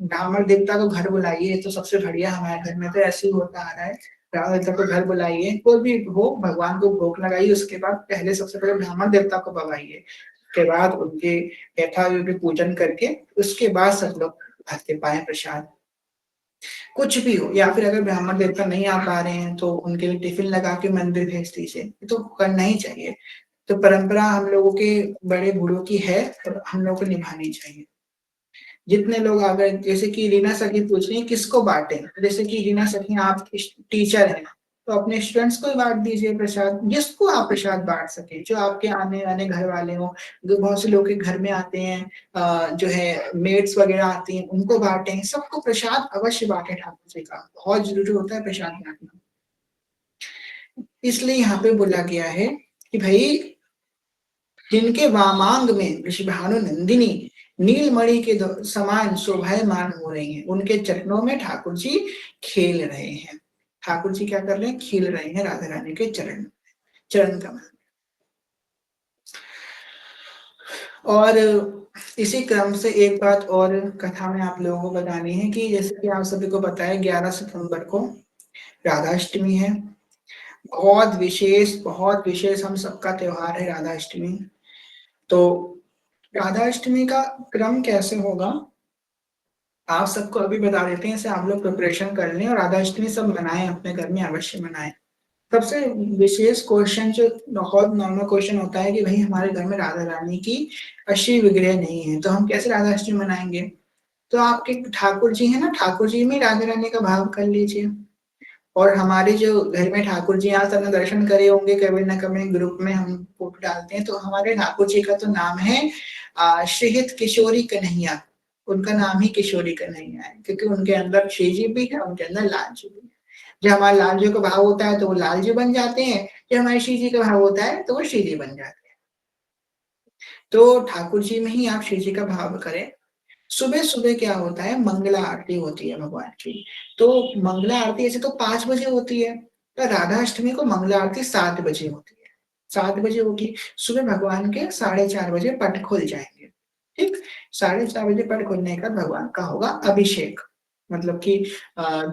ब्राह्मण देवता को घर बुलाइए, ये तो सबसे बढ़िया हमारे घर में तो ऐसे ही होता आ रहा है। ब्राह्मण देवता को घर बुलाइए, कोई भी हो, भगवान को भोग लगाइए, उसके बाद पहले सबसे पहले ब्राह्मण देवता को भगाइए। उसके बाद उनके यथायोग्य पूजन करके उसके बाद सब लोग खाते पाएँ प्रसाद। कुछ भी हो, या फिर अगर ब्राह्मण देवता नहीं आ पा रहे हैं तो उनके लिए टिफ़िन लगा के मंदिर भेज दीजिए, ये तो करना ही चाहिए। तो परंपरा हम लोगों के बड़े-बूढ़ों की है और हम लोगों को निभानी चाहिए। जितने लोग अगर जैसे कि रीना सखी पूछ रही हैं किसको बाँटें? जैसे कि रीना सखी आप टीचर हैं, तो अपने स्टूडेंट्स को ही बाँट दीजिए प्रसाद, जिसको आप प्रसाद बाँट सकें, जो आपके आने-वाले घर वाले हों, जो बहुत से लोग के घर में आते हैं जो है मेड्स वगैरह आती हैं, उनको बाँटें, सबको प्रसाद अवश्य बाँटें ठाकुर जी का, बहुत ज़रूरी होता है प्रसाद बाँटना। इसलिए यहाँ पे बोला गया है कि भई जिनके वामांग में वृषभानु नंदिनी नीलमणि के समान शोभायमान हो रही हैं, उनके चरणों में ठाकुर जी खेल रहे हैं। ठाकुर जी क्या कर रहे हैं? खेल रहे हैं राधा रानी के चरण कमल। और इसी क्रम से एक बात और कथा में आप लोगों को बतानी है कि जैसे कि आप सभी को पता है 11 सितंबर को राधाष्टमी है। बहुत विशेष हम सबका त्योहार है राधाष्टमी। तो राधाष्टमी का क्रम कैसे होगा? आप सबको अभी बता देते हैं, इससे आप लोग प्रिपरेशन कर लें और राधाष्टमी सब मनाएँ, अपने घर में अवश्य मनाएँ। सबसे विशेष क्वेश्चन जो बहुत नॉर्मल क्वेश्चन होता है कि भई हमारे घर में राधा रानी की अष्टमी विग्रह नहीं है, तो हम कैसे राधाष्टमी मनाएँगे? तो आपके ठाकुर जी हैं ना, ठाकुर जी में राधा रानी का भाव कर लीजिए। और हमारे जो घर में ठाकुर जी आज आपने दर्शन करे होंगे कभी न कभी ग्रुप में हम फ़ोटो डालते हैं, तो हमारे ठाकुर जी का तो नाम है श्रीहित किशोरी कन्हैया। उनका नाम ही किशोरी कन्हैया है, क्योंकि उनके अंदर श्री जी भी है, उनके अंदर लाल जी भी है। जब हमारे लाल जी का भाव होता है, तो वो लाल जी बन जाते हैं, जब हमारे श्री जी का भाव होता है, तो वो श्री जी बन जाते हैं। तो ठाकुर जी में ही आप श्री जी का भाव करें। सुबह-सुबह क्या होता है मंगला आरती होती है भगवान की। तो मंगला आरती ऐसे तो 5 बजे होती है, पर राधाष्टमी को मंगला आरती 7 बजे होती है। 7 बजे होगी, सुबह भगवान के साढ़े 4 बजे पट खुल जाएँगे, ठीक? साढ़े 4 बजे पट खुलने के बाद भगवान का होगा अभिषेक। मतलब कि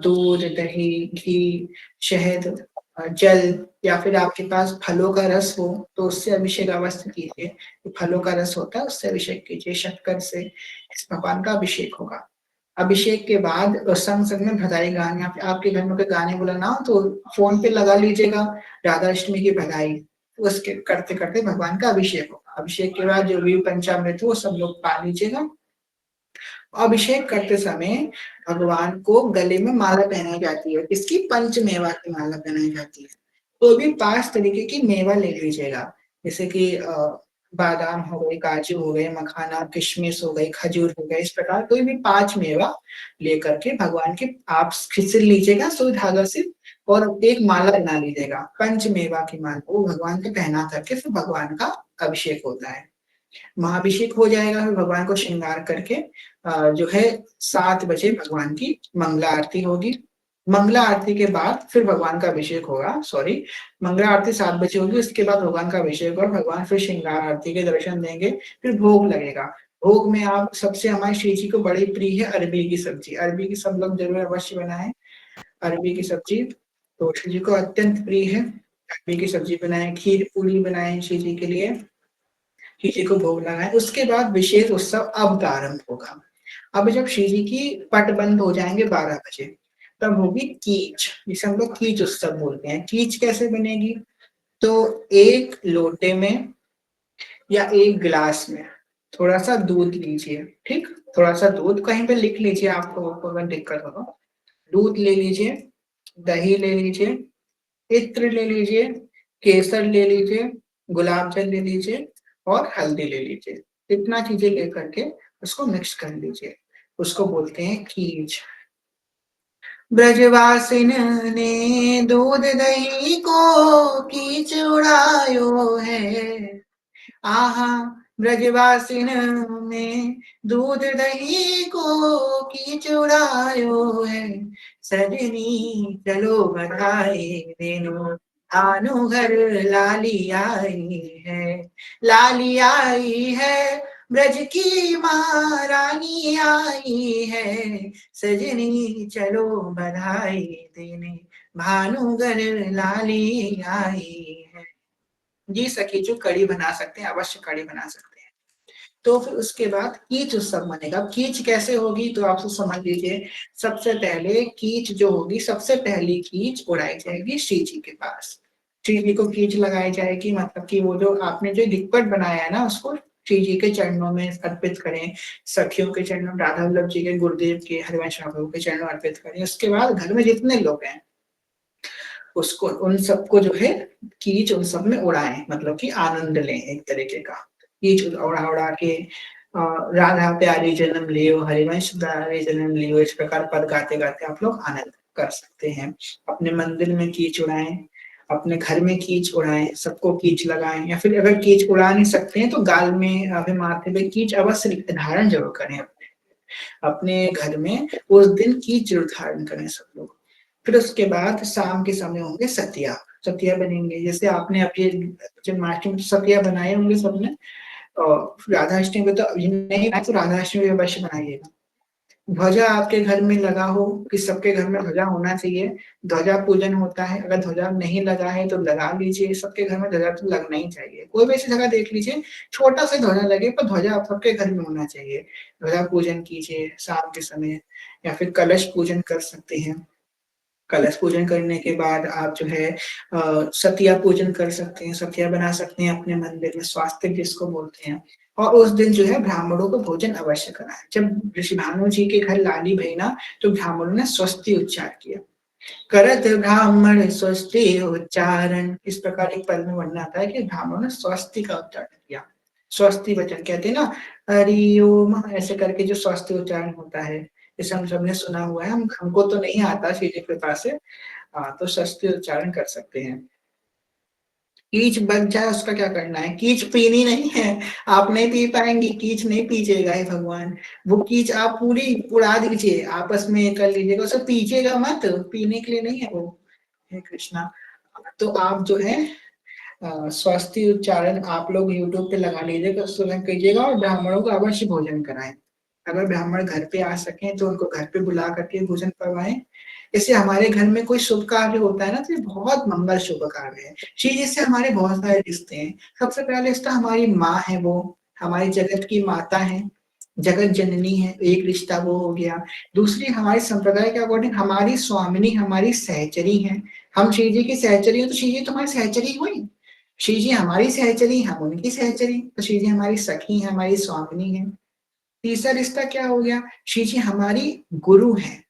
दूध, दही, घी, शहद जल या फिर आपके पास फलों का रस हो, तो उससे अभिषेक अवश्य कीजिए। फलों का रस होता है, उससे अभिषेक कीजिए, शक्कर से इस भगवान का अभिषेक होगा। अभिषेक के बाद संग-संग में बधाई गाने आपके घर में कोई गाने वाला ना हो तो फ़ोन पे लगा लीजिएगा राधा अष्टमी की बधाई। उसके करते-करते भगवान का अभिषेक होगा। अभिषेक के बाद जो भी पंचामृत हो वो सब लोग पा लीजिएगा। अभिषेक करते समय भगवान को गले में माला पहनाई जाती है। किसकी? पंचमेवा की माला पहनाई जाती है। तो भी 5 तरीके की मेवा ले लीजिएगा। जैसे कि बादाम हो गए, काजू हो गए, मखाना, किशमिश हो गई, खजूर हो गए, इस प्रकार कोई भी 5 मेवा लेकर के भगवान के आप खिसक लीजिएगा सुई धागा से और एक माला बना लीजिएगा। पंचमेवा की माला वो भगवान को पहना करके फिर भगवान का अभिषेक होता है। महाभिषेक हो जाएगा फिर भगवान को श्रृंगार करके जो है 7 बजे भगवान की मंगला आरती होगी। मंगला आरती के बाद फिर भगवान का अभिषेक होगा, सॉरी मंगला आरती 7 बजे होगी, उसके बाद भगवान का अभिषेक और भगवान फिर श्रृंगार आरती के दर्शन देंगे, फिर भोग लगेगा। भोग में आप सबसे हमारे श्री जी को बड़ी प्रिय है अरबी की सब्जी। अरबी की सब लोग ज़रूर अवश्य बनाएँ, अरबी की सब्जी तो श्री जी को अत्यंत प्रिय है। अरबी की सब्जी बनाएँ, खीर पूरी बनाएँ श्री जी के लिए। शिवजी को भोग लगाएँ, उसके बाद विशेष उत्सव अब प्रारंभ होगा। अब जब शिव जी की पट बंद हो जाएँगे 12 बजे, तब होगी तीज, जिसे हम लोग तीज उत्सव बोलते हैं। तीज कैसे बनेगी? तो 1 लोटे में या 1 गिलास में थोड़ा-सा दूध लीजिए, ठीक? थोड़ा-सा दूध कहीं पे लिख लीजिए आपको अगर दिक्कत हो तो। दूध ले लीजिए, दही ले लीजिए, इत्र ले लीजिए, केसर ले लीजिए, गुलाब जल ले लीजिए और हल्दी ले लीजिए। इतना चीज़ें लेकर के उसको मिक्स कर लीजिए। उसको बोलते हैं खीर। ब्रजवासिन ने दूध दही को कीच उड़ायो है। आहा ब्रजवासिन में दूध दही को कीच उड़ायो है। सजनी चलो बधाई देनो भानु घर लाली आई है। लाली आई है ब्रज की महारानी आई है, सजनी चलो बधाई देने, भानुगर लाली आई है। जी सखी जो कढ़ी बना सकते हैं, अवश्य कढ़ी बना सकते हैं। तो फिर उसके बाद कीच उत्सव मनेगा। कीच कैसे होगी तो आप समझ लीजिए, सबसे पहले कीच जो होगी, सबसे पहली कीच उड़ाई जाएगी श्री जी के पास। श्री जी को कीच लगाई जाएगी, मतलब कि वो जो आपने जो लिक्विड बनाया है ना, उसको श्री जी के चरणों में अर्पित करें, सखियों के चरणों, राधा वल्लभ जी के, गुरुदेव के, हरिवंश प्रभु के चरणों अर्पित करें। उसके बाद घर में जितने लोग हैं, उसको उन सबको जो है कीच उन सब में उड़ाएं, मतलब कि आनंद लें एक तरीके का। कीच उड़ा उड़ा के राधा प्यारी जन्म लियो, हरिवंश प्यारे जन्म लियो, इस प्रकार पद गाते गाते आप लोग आनंद कर सकते हैं। अपने मंदिर में कीच उड़ाएं, अपने घर में कीच उड़ाएं, सबको कीच लगाएं, या फिर अगर कीच उड़ा नहीं सकते हैं तो गाल में, अपने माथे पे कीच अवश्य धारण जरूर करें। अपने घर में उस दिन कीच जरूर धारण करें सब लोग। फिर उसके बाद शाम के समय होंगे सतिया। सतिया बनेंगे, जैसे आपने अभी जन्माष्टमी में सतिया बनाए होंगे सबने, और राधाष्टमी पे तो अभी नहीं बनाए, तो राधाष्टमी पे अवश्य बनाइएगा। ध्वजा आपके घर में लगा हो, कि सबके घर में ध्वजा होना चाहिए, ध्वजा पूजन होता है। अगर ध्वजा नहीं लगा है तो लगा लीजिए, सबके घर में ध्वजा तो लगना ही चाहिए। कोई भी ऐसी जगह देख लीजिए, छोटा सा ध्वजा लगे, पर ध्वजा आप सबके घर में होना चाहिए। ध्वजा पूजन कीजिए शाम के समय, या फिर कलश पूजन कर सकते हैं। कलश पूजन करने के बाद आप जो है सतिया पूजन कर सकते हैं, सतिया बना सकते हैं अपने मंदिर में, स्वास्तिक जिसको बोलते हैं। और उस दिन जो है ब्राह्मणों को भोजन अवश्य कराएं। जब ऋषि भानु जी के घर लाली भई ना, तो ब्राह्मणों ने स्वस्ति उच्चार किया। करत ब्राह्मण स्वस्ति उच्चारण, इस प्रकार एक पद में वर्णन आता है कि ब्राह्मणों ने स्वस्ति का उच्चारण किया। स्वस्ति वचन कहते हैं ना, हरि ओम ऐसे करके जो स्वस्ति उच्चारण होता है, इसे हम सबने सुना हुआ है। हमको तो नहीं आता श्री जी कृपा से, तो स्वस्ति उच्चारण कर सकते हैं। कीच बच जाए उसका क्या करना है, कीच पीनी नहीं है, आप नहीं पी पाएंगी, कीच नहीं पीजिएगा हे भगवान। वो कीच आप पूरी उड़ा दीजिए, आपस में कर लीजिएगा, उसे पीजिएगा मत, पीने के लिए नहीं है वो। हे कृष्णा। तो आप जो है स्वस्ति उच्चारण आप लोग यूट्यूब पे लगा लीजिएगा, सुन कीजिएगा, और ब्राह्मणों को अवश्य भोजन कराएं। अगर ब्राह्मण घर पे आ सकें तो उनको घर पे बुला करके भोजन करवाएं। इससे हमारे घर में कोई शुभ कार्य होता है ना, तो ये बहुत मंगल शुभ कार्य है। श्री जी से हमारे बहुत सारे रिश्ते हैं। सबसे पहले रिश्ता हमारी माँ है, वो हमारी जगत की माता है, जगत जननी है, एक रिश्ता वो हो गया। दूसरी हमारे संप्रदाय के अकॉर्डिंग हमारी स्वामिनी, हमारी सहचरी है। हम श्री जी की सहचरी हो, तो श्री जी तुम्हारी सहचरी हुई। श्री जी हमारी सहचरी, हम उनकी सहचरी, तो श्री जी हमारी सखी है, हमारी स्वामिनी है। तीसरा रिश्ता क्या हो गया, श्री जी हमारी गुरु है,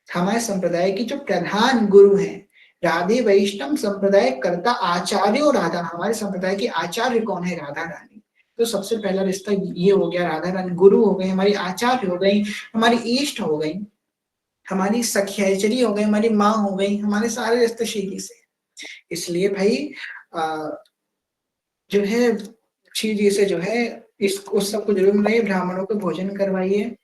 हमारे संप्रदाय की जो प्रधान गुरु है। राधे वैष्णव संप्रदाय कर्ता आचार्य, राधा, हमारे संप्रदाय की आचार्य कौन है, राधा रानी। तो सबसे पहला रिश्ता ये हो गया, राधा रानी गुरु हो गई, हमारी आचार्य हो गई, हमारी इष्ट हो गई, हमारी सखियचरी हो गई, हमारी माँ हो गई, हमारे सारे रिश्ते श्री जी से। इसलिए भाई आ, जो है श्री जी से जो है इस उस सबको जरूर मिलाइए, ब्राह्मणों को भोजन करवाइए।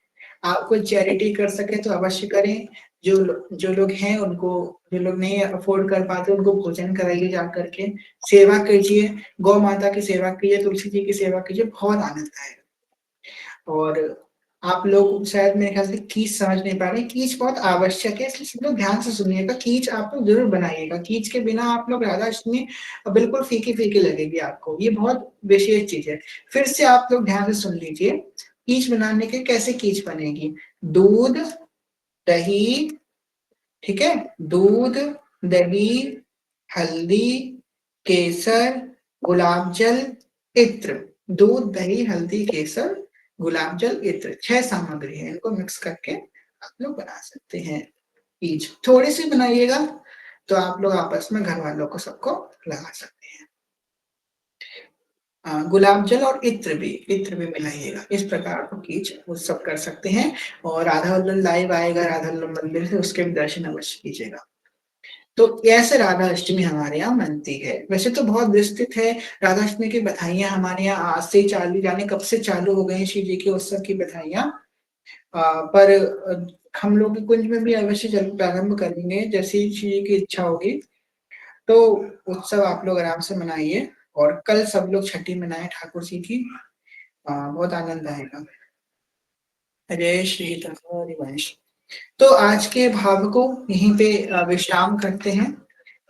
आप कोई चैरिटी कर सके तो अवश्य करें। जो लोग हैं उनको, जो लोग नहीं अफोर्ड कर पाते उनको भोजन कराइए जा करके। सेवा कीजिए, गौ माता की सेवा कीजिए, तुलसी जी की सेवा कीजिए, बहुत आनंद आएगा। और आप लोग शायद मेरे ख्याल से कीच समझ नहीं पा रहे, कीच बहुत आवश्यक है, इसलिए सब लोग ध्यान से सुनिएगा। कीच आप लोग जरूर बनाइएगा, कीच के बिना आप लोग राधा अष्टमी बिल्कुल फीकी फीकी लगेगी आपको, ये बहुत विशेष चीज है। फिर से आप लोग ध्यान से सुन लीजिए, कीच बनाने के कैसे कीच बनेगी। दूध, दही, ठीक है, दूध, दही, हल्दी, केसर, गुलाब जल, इत्र। दूध, दही, हल्दी, केसर, गुलाब जल, इत्र, 6 सामग्री है, इनको मिक्स करके आप लोग बना सकते हैं। ईच थोड़ी सी बनाइएगा, तो आप लोग आपस में घर वालों को सबको लगा सकते हैं। गुलाब जल और इत्र भी मिलाइएगा, इस प्रकार को कीच वो सब कर सकते हैं। और राधा वल्लभ लाइव आएगा राधा वल्लभ मंदिर से, उसके भी दर्शन अवश्य कीजिएगा। तो ऐसे राधा अष्टमी हमारे यहाँ मनती है। वैसे तो बहुत विस्तृत है, राधा अष्टमी की बधाइयां हमारे यहाँ आज से चालू, जाने कब से चालू हो गई शिव जी के उत्सव की बधाइयां। पर हम लोग कुंज में भी अवश्य प्रारंभ करेंगे, जैसी शिव जी की इच्छा होगी। तो उत्सव आप लोग आराम से मनाइए, और कल सब लोग छठी मनाए ठाकुर जी की, बहुत आनंद आएगा। जय श्री हरिवंश। तो आज के भाव को यहीं पे विश्राम करते हैं।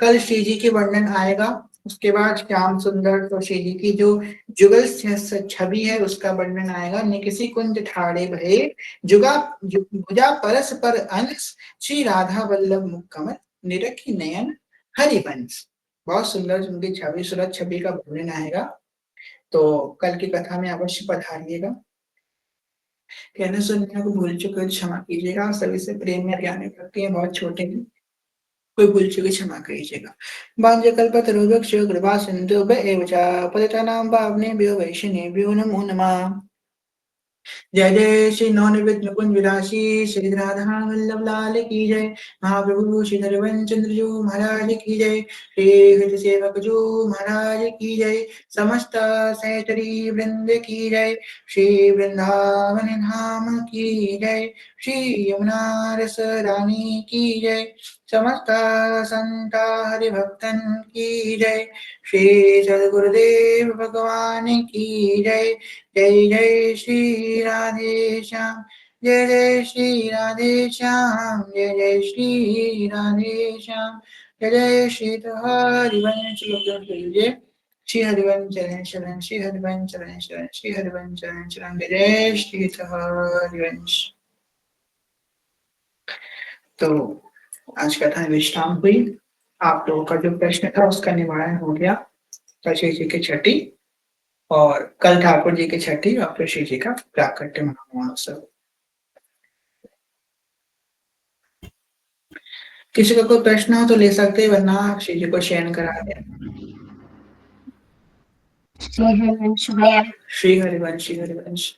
कल श्री जी के वर्णन आएगा, उसके बाद श्याम सुंदर तो श्री जी की जो जुगल छवि है उसका वर्णन आएगा। निकिसी कुंज ठाड़े भये जुगा भुजा परस पर अंश श्री राधा वल्लभ मुख कमल निरखी नयन हरिवंश। बहुत सुंदर उनकी छवि, सूरत छवि का वर्णन आएगा। तो कल की कथा में अवश्य पधारिएगा। कहने सुनने को भूल चुके हो क्षमा कीजिएगा। आप सभी से प्रेम में ज्ञान करती हैं, बहुत छोटे हैं, कोई भूल चुके क्षमा कीजिएगा। वाञ्छकल्पतरुभ्यश्च कृपा सिन्धुभ्य एव च पतितानां पावनेभ्यो वैष्णवेभ्यो नमो नमः। जय जय श्री नवनिवृत्त मुकुंद विलासी श्री राधा वल्लभ लाल की जय। महाप्रभु श्री हरिवंश चंद्र जी महाराज की जय। श्री हरि सेवक जो महाराज की जय। समस्त सहचरी वृंद की जय। श्री वृंदावन धाम की जय। श्री यमुना रस रानी की जय। समस्त संत हरिभक्तन की जय। श्री सद्गुरुदेव भगवान की जय। जय जय श्री राधे श्याम, जय जय श्री राधे श्याम, जय जय श्री राधे श्याम, जय जय श्री हरिवंश। श्री हरिवंश चरण शरण, श्री हरिवंश चरण शरण, श्री हरिवंश चरण शरण, जय जय श्री हरिवंश। तो आज कथा विश्राम हुई। आप लोगों का जो प्रश्न था उसका निवारण हो गया। कशी जी की छठी और कल ठाकुर जी की छठी और फिर श्री जी का प्राकट्य महोत्सव। किसी का कोई प्रश्न हो तो ले सकते हैं, वरना आप श्री जी को शयन करा दें। श्री हरिवंश, श्री हरिवंश।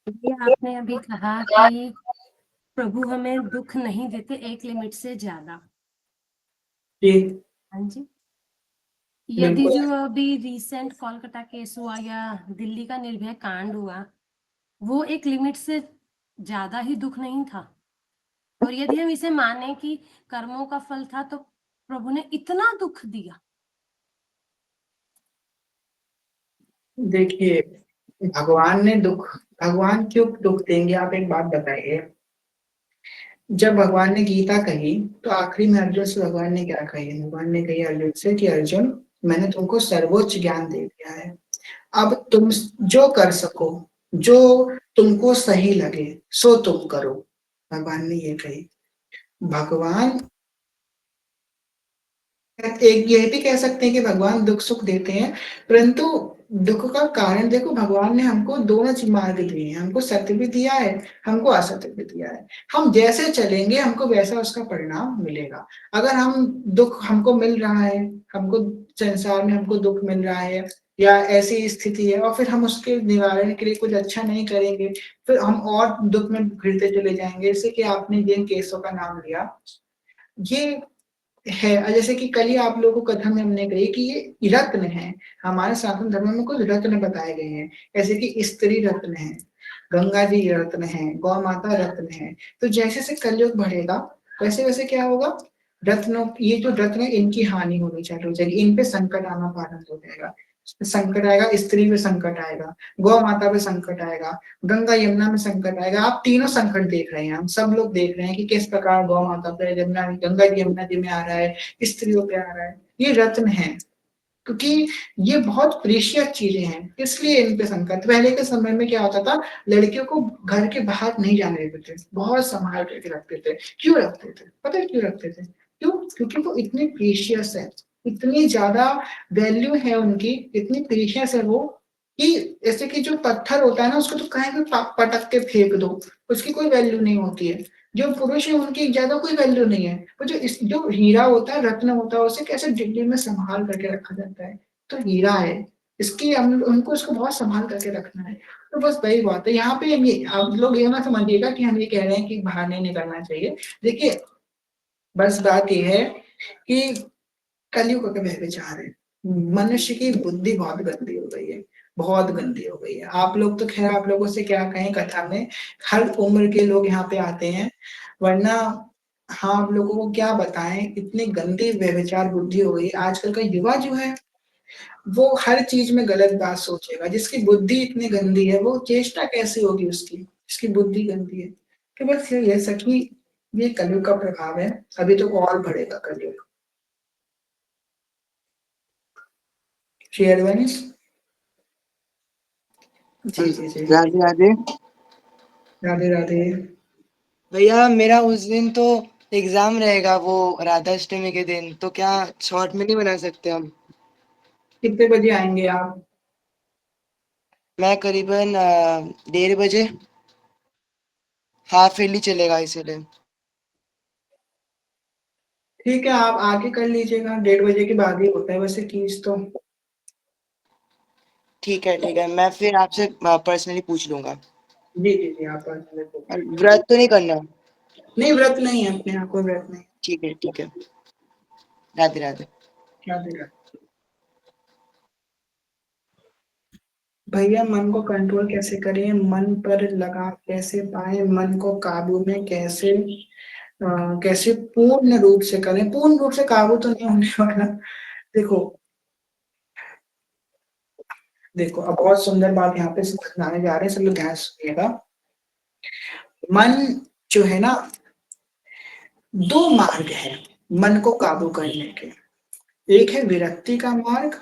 ये आपने अभी कहा कि प्रभु हमें दुख नहीं देते एक लिमिट से ज्यादा। जी हाँ जी। यदि जो अभी रिसेंट कोलकाता केस हुआ या दिल्ली का निर्भया कांड हुआ, वो एक लिमिट से ज्यादा ही दुख नहीं था। और यदि हम इसे माने कि कर्मों का फल था, तो प्रभु ने इतना दुख दिया। देखिए, भगवान ने भगवान क्यों दुख देंगे? आप एक बात बताइए। जब भगवान ने गीता कही तो आखिरी में अर्जुन से भगवान ने क्या कही? भगवान ने कही अर्जुन से कि अर्जुन, मैंने तुमको सर्वोच्च ज्ञान दे दिया है, अब तुम जो कर सको, जो तुमको सही लगे सो तुम करो। भगवान ने ये कही। भगवान एक ये भी कह सकते हैं कि भगवान दुख सुख देते हैं, परंतु दुख का कारण देखो, भगवान ने हमको दोनों मार्ग दिए हैं, हमको सत्य भी दिया है, हमको असत्य भी दिया है। हम जैसे चलेंगे हमको वैसा उसका परिणाम मिलेगा। अगर हम दुख हमको मिल रहा है, हमको संसार में हमको दुख मिल रहा है या ऐसी स्थिति है और फिर हम उसके निवारण के लिए कुछ अच्छा नहीं करेंगे, फिर हम और दुख में घिरते चले जाएंगे। जैसे कि आपने जिन केसों का नाम लिया, ये है जैसे कि कल ही आप लोगों को कथा में हमने कही कि ये रत्न है। हमारे सनातन धर्म में कुछ रत्न बताए गए हैं, जैसे कि स्त्री रत्न है, गंगा जी रत्न है, गौ माता रत्न है। तो जैसे जैसे कलयुग बढ़ेगा वैसे वैसे क्या होगा, रत्नों, ये जो रत्न है इनकी हानि होनी चालू हो जाएगी, इन पे संकट आना प्रारंभ हो जाएगा। संकट आएगा, स्त्री पे संकट आएगा, गौ माता पे संकट आएगा, गंगा यमुना में संकट आएगा। आप तीनों संकट देख रहे हैं, हम सब लोग देख रहे हैं कि किस प्रकार गौ माता पे, यमुना, गंगा जी यमुना जी में आ रहा है, स्त्रियों पे आ रहा है। ये रत्न है, क्योंकि ये बहुत प्रीशियस चीजें हैं, इसलिए इन पे संकट। पहले के समय में क्या होता था, लड़कियों को घर के बाहर नहीं जाने देते थे, बहुत संभाल करके रखते थे। क्यों रखते थे? पता है क्यों रखते थे? क्यों? क्योंकि वो इतनी प्रीशियस है, इतनी ज्यादा वैल्यू है उनकी, इतनी प्रीशियस है वो, कि जैसे कि जो पत्थर होता है ना, उसको तो कहीं भी पटक के फेंक दो, उसकी कोई वैल्यू नहीं होती है। जो पुरुष है उनकी ज्यादा कोई वैल्यू नहीं है। वो जो हीरा होता है, रत्न होता है, उसे कैसे डिब्बे में संभाल करके रखा जाता है, तो हीरा है, इसकी हम उनको इसको बहुत संभाल करके रखना है। तो बस वही बात है। यहाँ पे ये आप लोग ये ना समझिएगा कि हम ये कह रहे हैं कि बाहर नहीं निकलना चाहिए। देखिए, बस बात ये है कि कलयुग का व्यभिचार है, मनुष्य की बुद्धि बहुत गंदी हो गई है, बहुत गंदी हो गई है। आप लोग तो खैर, आप लोगों से क्या कहें, कथा में हर उम्र के लोग यहाँ पे आते हैं, वरना हाँ, आप लोगों को क्या बताएं, इतनी गंदी व्यभिचार बुद्धि हो गई। आजकल का युवा जो है वो हर चीज में गलत बात सोचेगा। जिसकी बुद्धि इतनी गंदी है वो चेष्टा कैसे होगी उसकी? इसकी बुद्धि गंदी है। तो बस ये सखी, ये कलयुग का प्रभाव है, अभी तो और बढ़ेगा कलयुग। श्री अरविंद जी, जी, जी। राधे राधे। राधे, राधे। भैया मेरा उस दिन तो एग्जाम रहेगा, वो राधाष्टमी के दिन, तो क्या शॉर्ट में नहीं बना सकते हम? कितने बजे आएँगे आप? मैं करीबन 1:30 बजे। हाफ ईयरली चलेगा इसीलिए। ठीक है, आप आके कर लीजिएगा, 1:30 के बाद ही होता है वैसे टीच तो। ठीक है, मैं फिर आपसे पर्सनली पूछ लूंगा। जी, जी, जी, आप पर्सनली पूछ और लीजिए। व्रत तो नहीं करना? नहीं, व्रत नहीं है अपने यहाँ, कोई व्रत नहीं। ठीक है। राधे राधे। राधे, राधे। भैया मन को कंट्रोल कैसे करें? मन पर लगाम कैसे पाएँ? मन को काबू में कैसे पूर्ण रूप से करें? पूर्ण रूप से काबू तो नहीं होने वाला। देखो, देखो अब बहुत सुंदर बात यहाँ पे समझाने जा रहे हैं, सब लोग ध्यान से सुनिएगा। मन जो है ना, 2 मार्ग हैं मन को काबू करने के। एक है विरक्ति का मार्ग,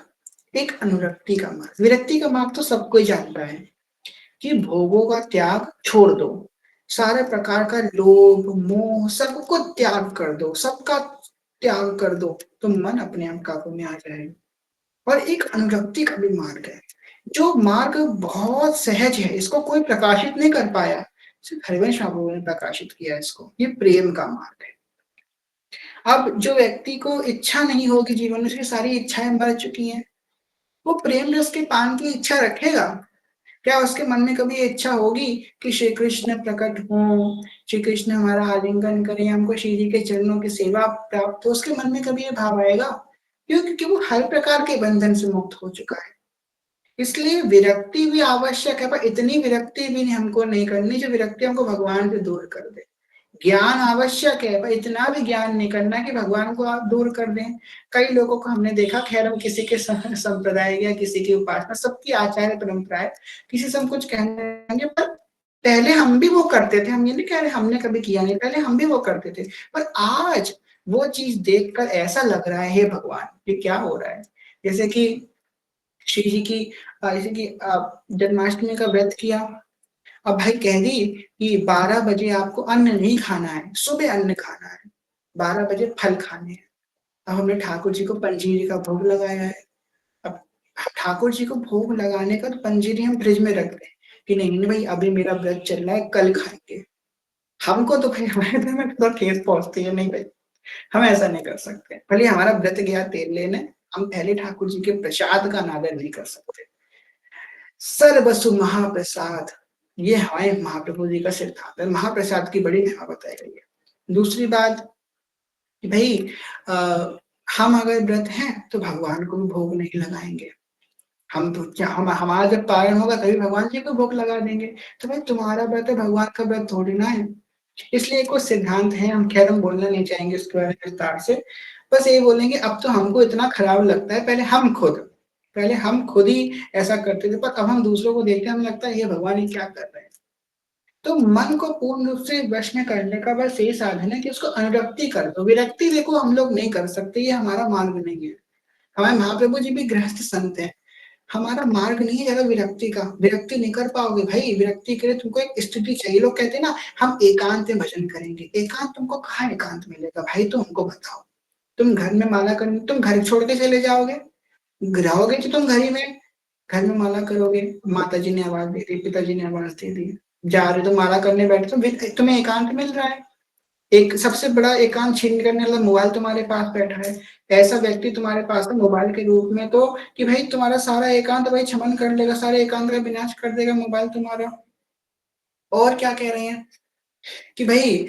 एक अनुरक्ति का मार्ग। विरक्ति का मार्ग तो सब कोई जानता है कि भोगों का त्याग छोड़ दो, सारे प्रकार का लोभ, मोह सबको त्याग कर दो, सबका त्याग कर दो, तो मन अपने आप काबू में आ जाएगा। और एक अनुरक्ति का भी मार्ग है, जो मार्ग बहुत सहज है, इसको कोई प्रकाशित नहीं कर पाया, सिर्फ हरिवंश बाबू ने प्रकाशित किया इसको। ये प्रेम का मार्ग है। अब जो व्यक्ति को इच्छा नहीं होगी जीवन में, उसकी सारी इच्छाएं मर चुकी हैं, वो प्रेम रस के पान की इच्छा रखेगा? क्या उसके मन में कभी ये इच्छा होगी कि श्री कृष्ण प्रकट हों, श्री कृष्ण हमारा आलिंगन करें, हमको श्री जी के चरणों की सेवा प्राप्त हो? उसके मन में कभी ये भाव आएगा? क्यों? क्योंकि वो हर प्रकार के बंधन से मुक्त हो चुका है। इसलिए विरक्ति भी आवश्यक है, पर इतनी विरक्ति भी हमको नहीं करनी जो विरक्ति हमको भगवान से दूर कर दे। ज्ञान आवश्यक है, पर इतना भी ज्ञान नहीं करना कि भगवान को आप दूर कर दें। कई लोगों को हमने देखा, खैर हम किसी के संप्रदाय या किसी की उपासना, सबकी आचार्य परंपरा है, किसी से हम कुछ कहने, पर पहले हम भी वो करते थे। हम ये नहीं कह रहे हमने कभी किया नहीं, पहले हम भी वो करते थे, पर आज वो चीज देखकर ऐसा लग रहा है, हे भगवान ये क्या हो रहा है? जैसे कि श्री जी की जैसे कि जन्माष्टमी का व्रत किया, अब भाई कह दी कि 12 बजे आपको अन्न नहीं खाना है, सुबह अन्न खाना है, 12 बजे फल खाने हैं। अब हमने ठाकुर जी को पंजीरी का भोग लगाया है। अब ठाकुर जी को भोग लगाने का तो पंजीरी हम फ्रिज में रख दें कि नहीं नहीं भाई अभी मेरा व्रत चल रहा है, कल खाएंगे। हमको तो भाई हमारे घर में तो ठेस पहुंचती है, नहीं भाई हम ऐसा नहीं कर सकते। भले हमारा व्रत गया तेल लेने, हम पहले ठाकुर जी के प्रसाद का अनादर नहीं कर सकते। सर्वसु महाप्रसाद, ये हमारे महाप्रभु जी का सिद्धांत है। महाप्रसाद की बड़ी महिमा बताई गई है। दूसरी बात कि भाई अ, हम अगर व्रत हैं तो भगवान को भी भोग नहीं लगाएंगे। हम तो क्या, हम हमारा जब पारण होगा तभी भगवान जी को भोग लगा देंगे। तो भाई तुम्हारा व्रत है, भगवान का व्रत थोड़ी ना है। इसलिए कुछ सिद्धांत हैं, हम खैर हम बोलना नहीं चाहेंगे उसके बारे में विस्तार से। बस यही बोलेंगे, अब तो हमको इतना खराब लगता है, पहले हम खुद ही ऐसा करते थे, पर अब हम दूसरों को देखते हैं, हमें लगता है ये भगवान ये क्या कर रहे हैं। तो मन को पूर्ण रूप से वश में करने का बस यही साधन है कि उसको अनुरक्ति कर दो। विरक्ति देखो हम लोग नहीं कर सकते, ये हमारा मार्ग नहीं है। हमारे महाप्रभु जी भी गृहस्थ संत हैं, हमारा मार्ग नहीं है ज्यादा विरक्ति का। विरक्ति नहीं कर पाओगे भाई, विरक्ति के लिए तुमको एक स्थिति चाहिए। लोग कहते हैं ना हम एकांत में भजन करेंगे, एकांत तुमको कहाँ एकांत मिलेगा भाई? तुम हमको बताओ। तुम घर में माला करने, तुम घर छोड़ के चले जाओगे, रहोगे तो तुम घर ही में, घर में माला करोगे, माता जी ने आवाज दे दी, पिताजी ने आवाज दे दी, जा रहे तो माला करने बैठे, तो तुम्हें एकांत मिल रहा है। एक सबसे बड़ा एकांत छीन करने वाला मोबाइल तुम्हारे पास बैठा है। ऐसा व्यक्ति तुम्हारे पास है मोबाइल के रूप में, तो कि भाई तुम्हारा सारा एकांत भाई छमन कर लेगा, सारे एकांत का विनाश कर देगा मोबाइल तुम्हारा। और क्या कह रहे हैं कि भाई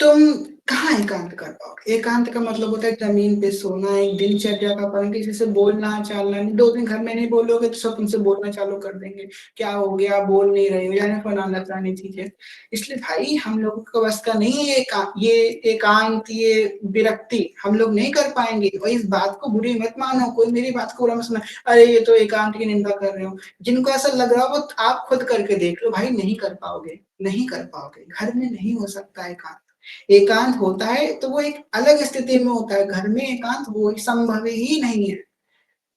तुम कहाँ एकांत कर पाओगे? एकांत का मतलब होता है ज़मीन पे सोना, एक दिनचर्या का पालन, किसी से बोलना-चालना नहीं। 2 दिन घर में नहीं बोलोगे तो सब तुमसे बोलना चालू कर देंगे। क्या हो गया? बोल नहीं रहे हो, जाने फलाना-फलानी चीज़ें। इसलिए भाई हम लोगों के बस का नहीं है ये एकांत, ये विरक्ति हम लोग नहीं कर पाएँगे। और इस बात को बुरी मत मानो, कोई मेरी बात को बुरा मत सुनना, अरे ये तो एकांत की निंदा कर रहे हो। जिनको ऐसा लग रहा हो वो आप खुद करके देख लो भाई, नहीं कर पाओगे, नहीं कर पाओगे। घर में नहीं हो सकता एकांत। एकांत होता है तो वो एक अलग स्थिति में होता है, घर में एकांत वो संभव ही नहीं है।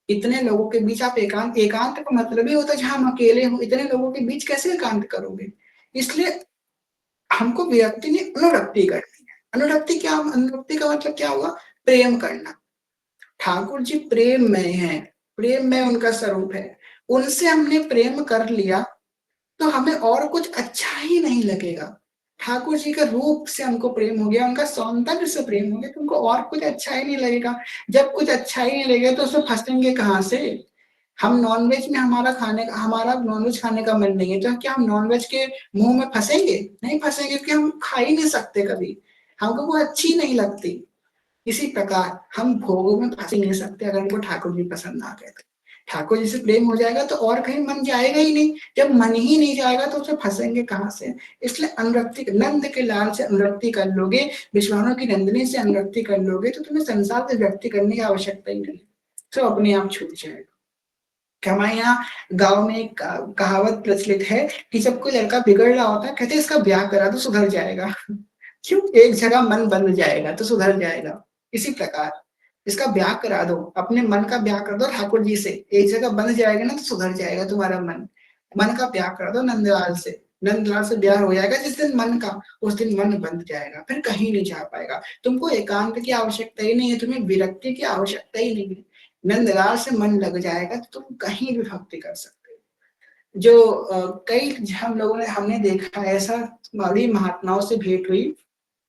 इतने लोगों के बीच आप एकांत का मतलब ही होता है जहाँ हम अकेले हों, इतने लोगों के बीच कैसे एकांत करोगे? इसलिए हमको विरक्ति नहीं, अनुरक्ति करनी है। अनुरक्ति का मतलब क्या हुआ? प्रेम करना। ठाकुर जी प्रेममय हैं, प्रेममय उनका स्वरूप है। उनसे हमने प्रेम कर लिया तो हमें और कुछ अच्छा ही नहीं लगेगा। ठाकुर जी का रूप से हमको प्रेम हो गया, उनका सौंदर्य से प्रेम हो गया, तो हमको और कुछ अच्छा ही नहीं लगेगा। जब कुछ अच्छा ही नहीं लगेगा तो उसमें फँसेंगे कहाँ से? हम नॉन-वेज में हमारा नॉन-वेज खाने का मन नहीं है, तो क्या हम नॉन-वेज के मुँह में फँसेंगे? नहीं फँसेंगे क्योंकि हम खा ही नहीं सकते कभी। हमको वो अच्छी नहीं लगती। इसी प्रकार हम भोगों में फँस ही नहीं सकते अगर हमको ठाकुर जी पसंद आ गए तो। ठाकुर जी से प्रेम हो जाएगा तो और कहीं मन जाएगा ही नहीं। जब मन ही नहीं जाएगा तो उसमें फँसेंगे कहाँ से? इसलिए अनुरक्ति नंद के लाल से अनुरक्ति कर लोगे, विश्वामित्र की नंदिनी से अनुरक्ति कर लोगे तो तुम्हें संसार से विरक्ति करने की आवश्यकता ही नहीं। सब अपने आप छूट जाएगा। कि हमारे यहाँ गाँव में एक कहावत प्रचलित है कि जब कोई लड़का बिगड़ रहा होता है, कहते हैं इसका ब्याह करा दो सुधर जाएगा। क्यों? एक जगह मन बंध जाएगा तो सुधर जाएगा। इसी प्रकार इसका ब्याह करा दो, अपने मन का ब्याह कर दो ठाकुर जी से। एक जगह बंध जाएगा ना तो सुधर जाएगा तुम्हारा मन। मन का ब्याह कर दो नंदलाल से। नंदलाल से ब्याह हो जाएगा जिस दिन मन का, उस दिन मन बंध जाएगा, फिर कहीं नहीं जा पाएगा। तुमको एकांत की आवश्यकता ही नहीं है, तुम्हें विरक्ति की आवश्यकता ही नहीं है। नंदलाल से मन लग जाएगा तो तुम कहीं भी भक्ति कर सकते हो। जो कई हम लोगों ने हमने देखा है ऐसा, बड़ी महात्माओं से भेंट हुई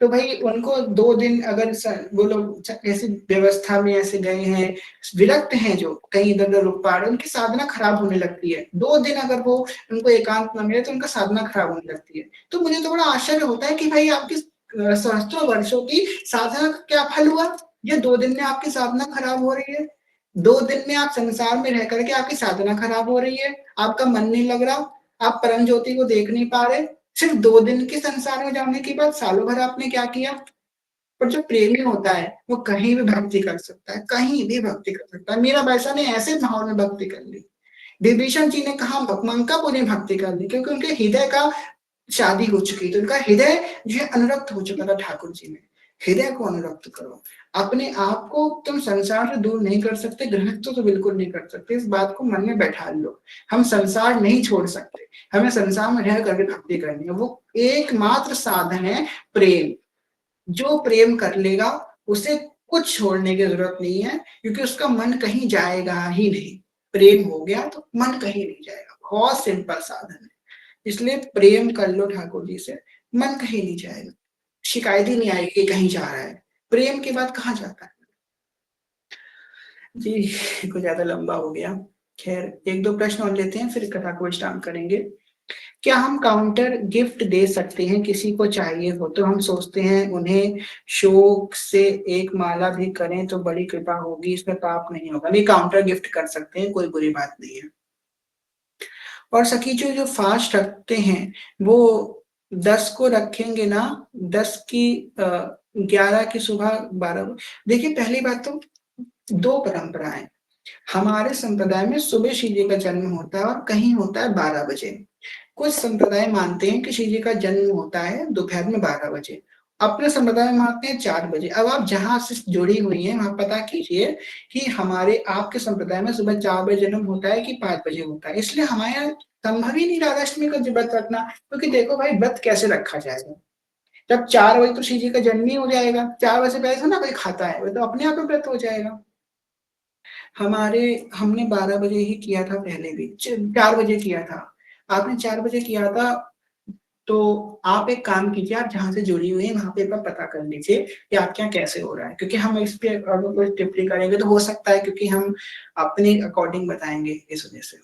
तो भाई उनको 2 दिन अगर वो लोग ऐसी व्यवस्था में ऐसे गए हैं, विरक्त हैं जो कहीं इधर-उधर रुक पा रहे हैं, उनकी साधना खराब होने लगती है। 2 दिन अगर वो उनको एकांत ना मिले तो उनका साधना खराब होने लगती है। तो मुझे तो बड़ा आश्चर्य होता है कि भाई आपकी सहस्त्रों वर्षों की साधना का क्या फल हुआ? ये 2 दिन में आपकी साधना खराब हो रही है। 2 दिन में आप संसार में रह कर के आपकी साधना खराब हो रही है, आपका मन नहीं लग रहा, आप परम ज्योति को देख नहीं पा रहे। सिर्फ 2 दिन के संसार में जाने के बाद सालों भर आपने क्या किया? पर जो प्रेमी होता है, वो कहीं भी भक्ति कर सकता है, कहीं भी भक्ति कर सकता है। मीराबाई ने ऐसे माहौल में भक्ति कर ली। विभीषण जी ने कहा मंकापुर में भक्ति कर ली क्योंकि उनके हृदय का शादी हो चुकी थी। उनका हृदय जो है अनुरक्त हो चुका था ठाकुर जी में। हृदय को अनुरक्त करो। अपने आप को तुम संसार से दूर नहीं कर सकते, गृहस्थ तो बिल्कुल नहीं कर सकते। इस बात को मन में बैठा लो। हम संसार नहीं छोड़ सकते। हमें संसार में रह करके भक्ति करनी है। वो एकमात्र साधन है प्रेम। जो प्रेम कर लेगा उसे कुछ छोड़ने की जरूरत नहीं है क्योंकि उसका मन कहीं जाएगा ही नहीं। प्रेम हो गया तो मन कहीं नहीं जाएगा। बहुत सिंपल साधन है। इसलिए प्रेम कर लो ठाकुर जी से, मन कहीं नहीं जाएगा। शिकायत ही नहीं आएगी कि कहीं जा रहा है। प्रेम के बाद कहाँ जाता है? जी, कुछ ज़्यादा लंबा हो गया। खैर 1-2 प्रश्न और लेते हैं फिर कथा को विश्राम करेंगे। क्या हम काउंटर गिफ्ट दे सकते हैं किसी को चाहिए हो तो हम सोचते हैं उन्हें शौक से एक माला भी करें तो बड़ी कृपा होगी, इसमें पाप नहीं होगा। नहीं, काउंटर गिफ्ट कर सकते हैं, कोई बुरी बात नहीं है। और सखी जो फास्ट रखते हैं वो 10 को रखेंगे ना, 10 की 11 की सुबह 12 देखिए पहली बात तो 2 परंपराएँ। हमारे संप्रदाय में सुबह शिव जी का जन्म होता है और कहीं होता है 12 बजे। कुछ संप्रदाय मानते हैं कि शिव जी का जन्म होता है दोपहर में 12 बजे। अपने संप्रदाय में मानते हैं 4 बजे। अब आप जहाँ से जुड़ी हुई हैं वहाँ पता कीजिए कि हमारे आपके संप्रदाय में सुबह 4 बजे जन्म होता है कि 5 बजे होता है। इसलिए हमारे यहाँ संभव ही नहीं राधाष्टमी का व्रत रखना क्योंकि देखो भाई व्रत कैसे रखा जाएगा? जब 4 बजे तो शिव जी का जन्म ही हो जाएगा। 4 बजे पहले थोड़ी ना कोई खाता है, वो तो अपने आप ही व्रत हो जाएगा। हमने 12 बजे ही किया था पहले भी, 4 बजे किया था। आपने 4 बजे किया था, तो आप एक काम कीजिए, आप जहाँ से जुड़ी हुई हैं, वहाँ पे एक बार पता कर लीजिए कि आपके यहाँ कैसे हो रहा है। क्योंकि हम इस पे अगर कोई टिप्पणी करेंगे तो हो सकता है क्योंकि हम अपने अकॉर्डिंग बताएँगे इस वजह से।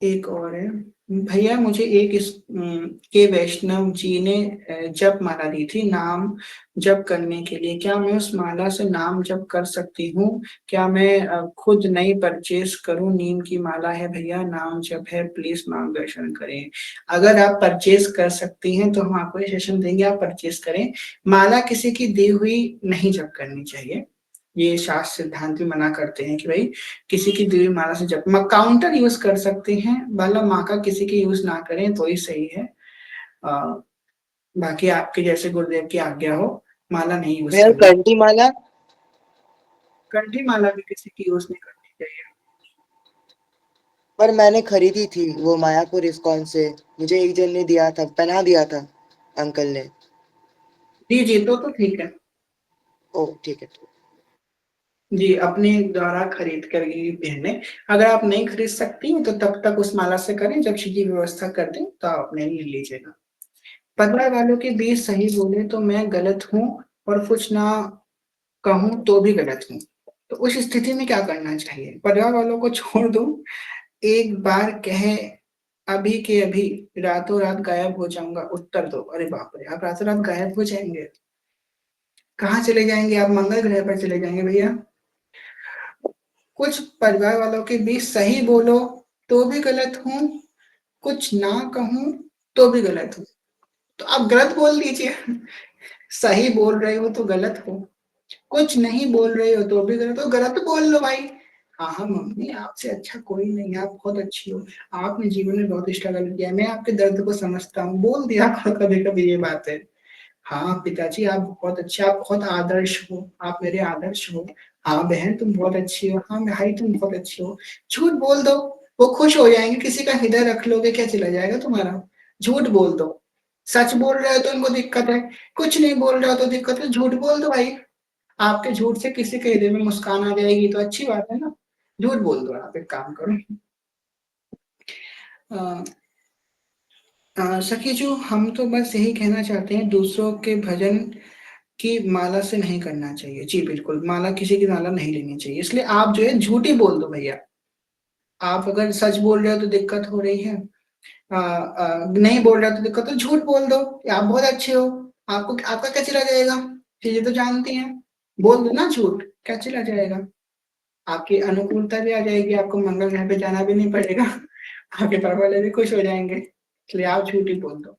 एक और है, भैया मुझे एक के वैष्णव जी ने जप माला दी थी नाम जप करने के लिए, क्या मैं उस माला से नाम जप कर सकती हूँ? क्या मैं खुद नई परचेज करूँ? नीम की माला है भैया, नाम जप है, प्लीज मार्गदर्शन करें। अगर आप परचेज कर सकती हैं तो हम आपको ये सेशन देंगे, आप परचेज करें। माला किसी की दी हुई नहीं जप करनी चाहिए, ये शास्त्र सिद्धांत भी मना करते हैं कि भाई किसी की दी हुई माला से जप, काउंटर यूज कर सकते हैं, मतलब माँ का किसी की यूज ना करें तो ही सही है। अ, बाकी आपके जैसे गुरुदेव की आज्ञा हो, माला नहीं यूज भैया करनी। कंठी माला, कंठी माला भी किसी की यूज नहीं करनी चाहिए। पर मैंने खरीदी थी वो मायापुर इस्कॉन से, मुझे एक जन ने दिया था, पहना दिया था अंकल ने। जी जी, तो ठीक है। ओ ठीक है। जी, अपने द्वारा खरीद कर ही पहने। अगर आप नहीं खरीद सकती हैं तो तब तक उस माला से करें, जब श्री जी व्यवस्था कर दें तो आप अपने लिए लीजिएगा। परिवार वालों के बीच सही बोले तो मैं गलत हूँ, और कुछ ना कहूँ तो भी गलत हूँ, तो उस स्थिति में क्या करना चाहिए? परिवार वालों को छोड़ दो, एक बार कहे अभी के अभी रातों रात गायब हो जाऊंगा, उत्तर दो। अरे बाप रे, आप रातों रात गायब हो जाएंगे? कहाँ चले जाएंगे आप? मंगल ग्रह पर चले जाएंगे भैया। कुछ परिवार वालों के बीच सही बोलो तो भी गलत हूँ, कुछ ना कहूँ तो भी गलत हूँ, तो आप गलत बोल दीजिए। सही बोल रहे हो तो गलत हो, कुछ नहीं बोल रहे हो तो भी गलत हो, गलत बोल लो भाई। हाँ हाँ मम्मी, आपसे अच्छा कोई नहीं, आप बहुत अच्छी हो, आपने जीवन में बहुत स्ट्रगल किया है, मैं आपके दर्द को समझता हूँ, बोल दिया कभी कभी ये बात है। हाँ पिताजी आप बहुत अच्छे, आप बहुत आदर्श हो, आप मेरे आदर्श हो। हाँ बहन तुम बहुत अच्छी हो, हाँ भाई तुम बहुत अच्छे हो। झूठ बोल दो, वो खुश हो जाएंगे, किसी का हृदय रख लोगे क्या चला जाएगा तुम्हारा? झूठ बोल दो। सच बोल रहे हो तो उनको दिक्कत है, कुछ नहीं बोल रहे हो तो दिक्कत है, झूठ बोल दो भाई। आपके झूठ से किसी के हृदय में मुस्कान आ जाएगी तो अच्छी बात है ना। झूठ बोल दो, आप एक काम करो। अ, सखी जो हम तो बस यही कहना चाहते हैं, दूसरों के भजन की माला से नहीं करना चाहिए। जी बिल्कुल, माला किसी की माला नहीं लेनी चाहिए, इसलिए आप जो है झूठ ही बोल दो भैया। आप अगर सच बोल रहे हो तो दिक्कत हो रही है, नहीं बोल रहे हो तो दिक्कत, तो झूठ बोल दो कि आप बहुत अच्छे हो। आपको आपका क्या चला जाएगा? चीजें तो जानती हैं, बोल दो ना झूठ, क्या चला जाएगा? आपकी अनुकूलता भी आ जाएगी, आपको मंगल ग्रह पे जाना भी नहीं पड़ेगा। आपके परिवार वाले भी खुश हो जाएंगे, इसलिए आप झूठ ही बोल दो।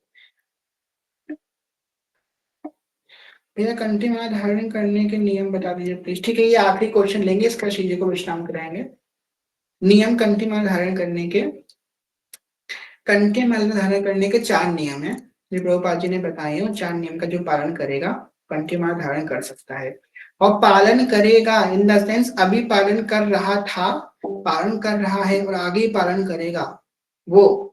भैया कंठी माला धारण करने के नियम बता दीजिए प्लीज। ठीक है, ये आखिरी क्वेश्चन लेंगे, इसका श्री जी को विश्राम कराएंगे। नियम कंठी माला धारण करने के, कंठी माला धारण करने के 4 नियम है, जो प्रभुपाद जी ने बताए हैं। 4 नियम का जो पालन करेगा कंठी माला धारण कर सकता है। और पालन करेगा इन द सेंस, अभी पालन कर रहा था, पालन कर रहा है और आगे पालन करेगा, वो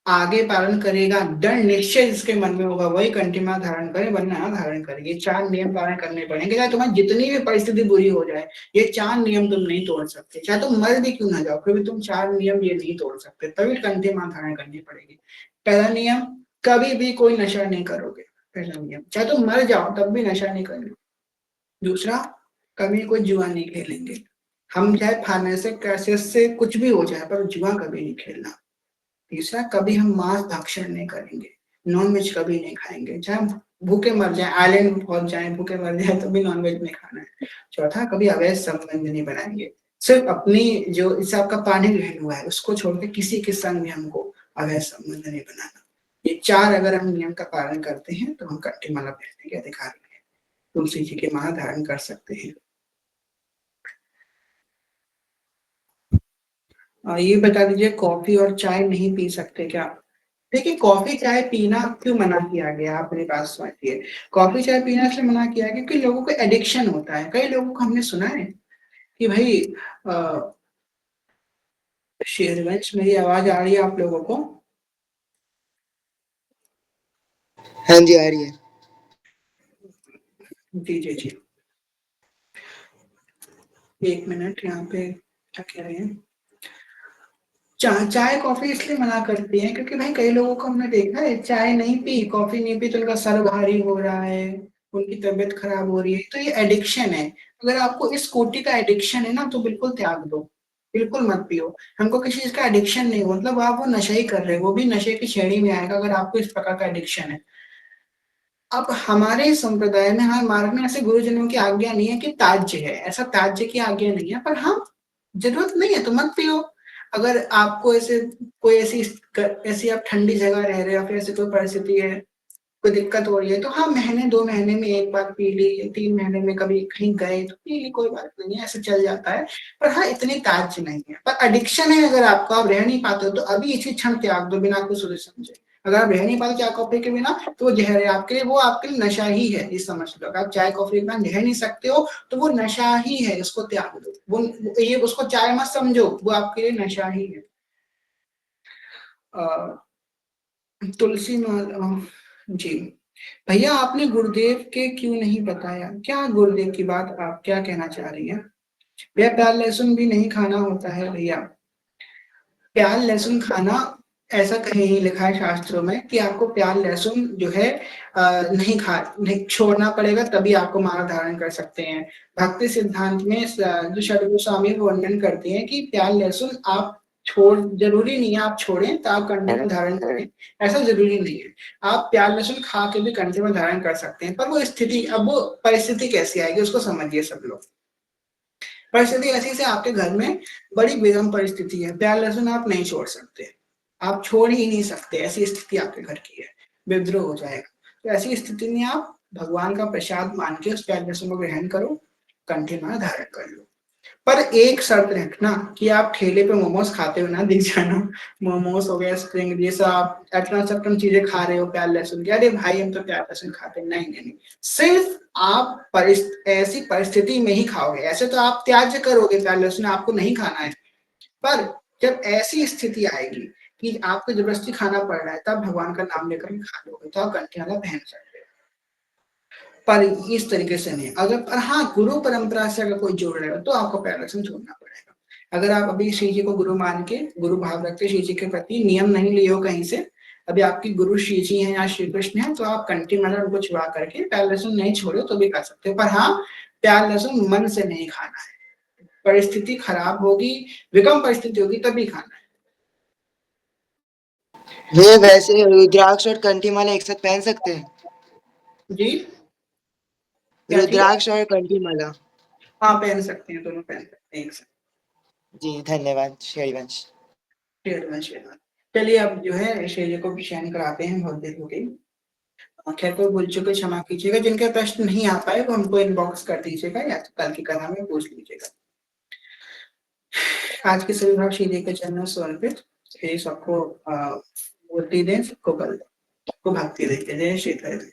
आगे पालन करेगा, दृढ़ निश्चय जिसके मन में होगा वही कंटिन्यू धारण करे, वरना ना धारण करे। ये 4 नियम पालन करने पड़ेंगे, चाहे तुम्हारी जितनी भी परिस्थिति बुरी हो जाए, ये 4 नियम तुम नहीं तोड़ सकते, चाहे तुम मर भी क्यों ना जाओ, फिर भी तुम 4 नियम ये नहीं तोड़ सकते, तभी कंटिन्यू धारण करनी पड़ेगी। पहला नियम, कभी भी कोई नशा नहीं करोगे। पहला नियम, चाहे तुम मर जाओ तब भी नशा नहीं करोगे। दूसरा, कभी कोई जुआ नहीं खेलेंगे। हम चाहे फाइनेंशियल क्राइसिस से कुछ भी हो जाए, पर जुआ कभी नहीं खेलना। तीसरा, कभी हम मांस भक्षण नहीं करेंगे, नॉन वेज कभी नहीं खाएंगे, चाहे भूखे मर जाए, आइलैंड में पहुंच जाए, भूखे मर जाए तो भी नॉन वेज नहीं खाना है। चौथा, कभी अवैध संबंध नहीं बनाएंगे, सिर्फ अपनी जो इससे आपका पानी ग्रहण हुआ है उसको छोड़ के किसी के संग भी हमको अवैध संबंध नहीं बनाना। ये 4 अगर हम नियम का पालन करते हैं तो हम कंठी माला पहनने के अधिकारी हैं, तुलसी जी के माला धारण कर सकते हैं। ये बता दीजिए, कॉफी और चाय नहीं पी सकते क्या? देखिए, कॉफी चाय पीना क्यों मना किया गया, आप मेरी बात समझिए। कॉफी चाय पीना इसलिए मना किया गया क्योंकि लोगों को एडिक्शन होता है। कई लोगों को हमने सुना है कि भाई शेरवंश, मेरी आवाज आ रही है आप लोगों को? हाँ जी आ रही है। जी जी जी, एक मिनट, यहाँ पे क्या कह रहे हैं। चाय कॉफी इसलिए मना करती है क्योंकि भाई कई लोगों को हमने देखा है, चाय नहीं पी, कॉफी नहीं पी तो उनका सर भारी हो रहा है, उनकी तबीयत खराब हो रही है, तो ये एडिक्शन है। अगर आपको इस कोटि का एडिक्शन है ना तो बिल्कुल त्याग दो। बिल्कुल मत पियो। हमको किसी चीज़ का एडिक्शन नहीं हो, मतलब आप वो नशा ही कर रहे हो, वो भी नशे की श्रेणी में आएगा अगर आपको इस प्रकार का एडिक्शन है। अब हमारे संप्रदाय में, हमारे मार्ग में ऐसे गुरुजनों की आज्ञा नहीं है कि त्याज्य है, ऐसा त्याज्य की आज्ञा नहीं है, पर हाँ, ज़रूरत नहीं है तो मत पियो। अगर आपको ऐसे कोई ऐसी आप ठंडी जगह रह रहे हो या फिर ऐसी कोई परिस्थिति है, कोई दिक्कत हो रही है, तो हाँ, महीने 2 महीने में 1 बार पी ली, 3 महीने में कभी कहीं गए तो पी ली, कोई बात नहीं है, ऐसे चल जाता है। पर हाँ, इतनी त्याज्य नहीं है। पर एडिक्शन है अगर आपको, आप रह नहीं पाते हो, तो अभी इसी क्षण त्याग दो बिना कुछ सोचे समझे। अगर आप रह नहीं पाते चाय कॉफ़ी के बिना, तो वो ज़हर है आपके लिए, वो आपके लिए नशा ही है, ये समझ लो। अगर आप चाय कॉफ़ी के बिना रह नहीं सकते हो, तो वो नशा ही है, उसको त्याग दो। वो ये उसको चाय मत समझो, वो आपके लिए नशा ही है। अ, तुलसी माला जी। भैया आपने गुरुदेव के क्यों नहीं बताया? क्या गुरुदेव की बात आप क्या कहना चाह रही हैं? भैया प्याज लहसुन भी नहीं खाना होता है भैया। प्याज लहसुन खाना ऐसा कहीं नहीं लिखा है शास्त्रों में कि आपको प्याज लहसुन जो है नहीं छोड़ना पड़ेगा तभी आपको माला धारण कर सकते हैं। भक्ति सिद्धांत में जो षडगोस्वामी स्वामी वर्णन करते हैं कि प्याज लहसुन आप छोड़ जरूरी नहीं है आप छोड़ें तो आप कंठे में धारण करें, ऐसा जरूरी नहीं है। आप प्याज लहसुन खा के भी कंठे में धारण कर सकते हैं, पर वो स्थिति, अब वो परिस्थिति कैसी आएगी उसको समझिए सब लोग। परिस्थिति ऐसी से आपके घर में बड़ी विषम परिस्थिति है, प्याज लहसुन आप नहीं छोड़ सकते, आप छोड़ ही नहीं सकते, ऐसी स्थिति आपके घर की है, विद्रोह हो जाएगा। तो ऐसी स्थिति में आप भगवान का प्रसाद मान के उस प्याज लहसुन को ग्रहण करो, कंठे में धारण कर लो। पर एक शर्त रखना कि आप ठेले पे मोमोज खाते हुए ना दिख जाना। मोमोज हो गया, स्प्रिंग, ये सब आप इतना सब कम चीजें खा रहे हो प्याज लहसुन की, अरे भाई हम तो प्याज लहसुन खाते नहीं, नहीं नहीं। सिर्फ आप ऐसी परिस्थिति में ही खाओगे, ऐसे तो आप त्याज्य करोगे, प्याज लहसुन आपको नहीं खाना है। पर जब ऐसी स्थिति आएगी कि आपको जबरदस्ती खाना पड़ रहा है, तब भगवान का नाम लेकर खा लोगे, तो आप कंठे वाला पहन सकते हो। पर इस तरीके से नहीं। अगर पर हाँ, गुरु परंपरा से अगर कोई जोड़ रहे हो तो आपको प्याज लहसुन छोड़ना पड़ेगा। अगर आप अभी श्री जी को गुरु मान के, गुरु भाव रखते श्री जी के प्रति नियम नहीं लिए हो कहीं से, अभी आपकी गुरु श्री जी हैं या श्री कृष्ण है, तो आप कंठी में उनको छुआ करके प्याज लहसुन नहीं छोड़ो तो भी कर सकते हो। पर हाँ, प्याज लहसुन मन से नहीं खाना है, परिस्थिति खराब होगी, विकम परिस्थिति होगी तभी खाना है। ये वैसे रुद्राक्ष और कंठी माला एक साथ पहन सकते हैं? जी क्या चीज? रुद्राक्ष और कंठी माला। हाँ पहन सकते हैं, दोनों पहन सकते हैं एक साथ। जी धन्यवाद श्रीवंश। चलिए अब जो है श्री जी को भी शयन कराते हैं, बहुत देर हो गई। खैर कोई भूल चुके क्षमा कीजिएगा, जिनके प्रश्न नहीं आ पाए वो हमको इनबॉक्स कर दीजिएगा या तो कल की कथा में पूछ लीजिएगा। आज के सभी भाव श्री जी के चरणों में समर्पित। सबको बुद्धि दें, सबको बल दें, सबको भक्ति दें। जय श्री कृष्ण।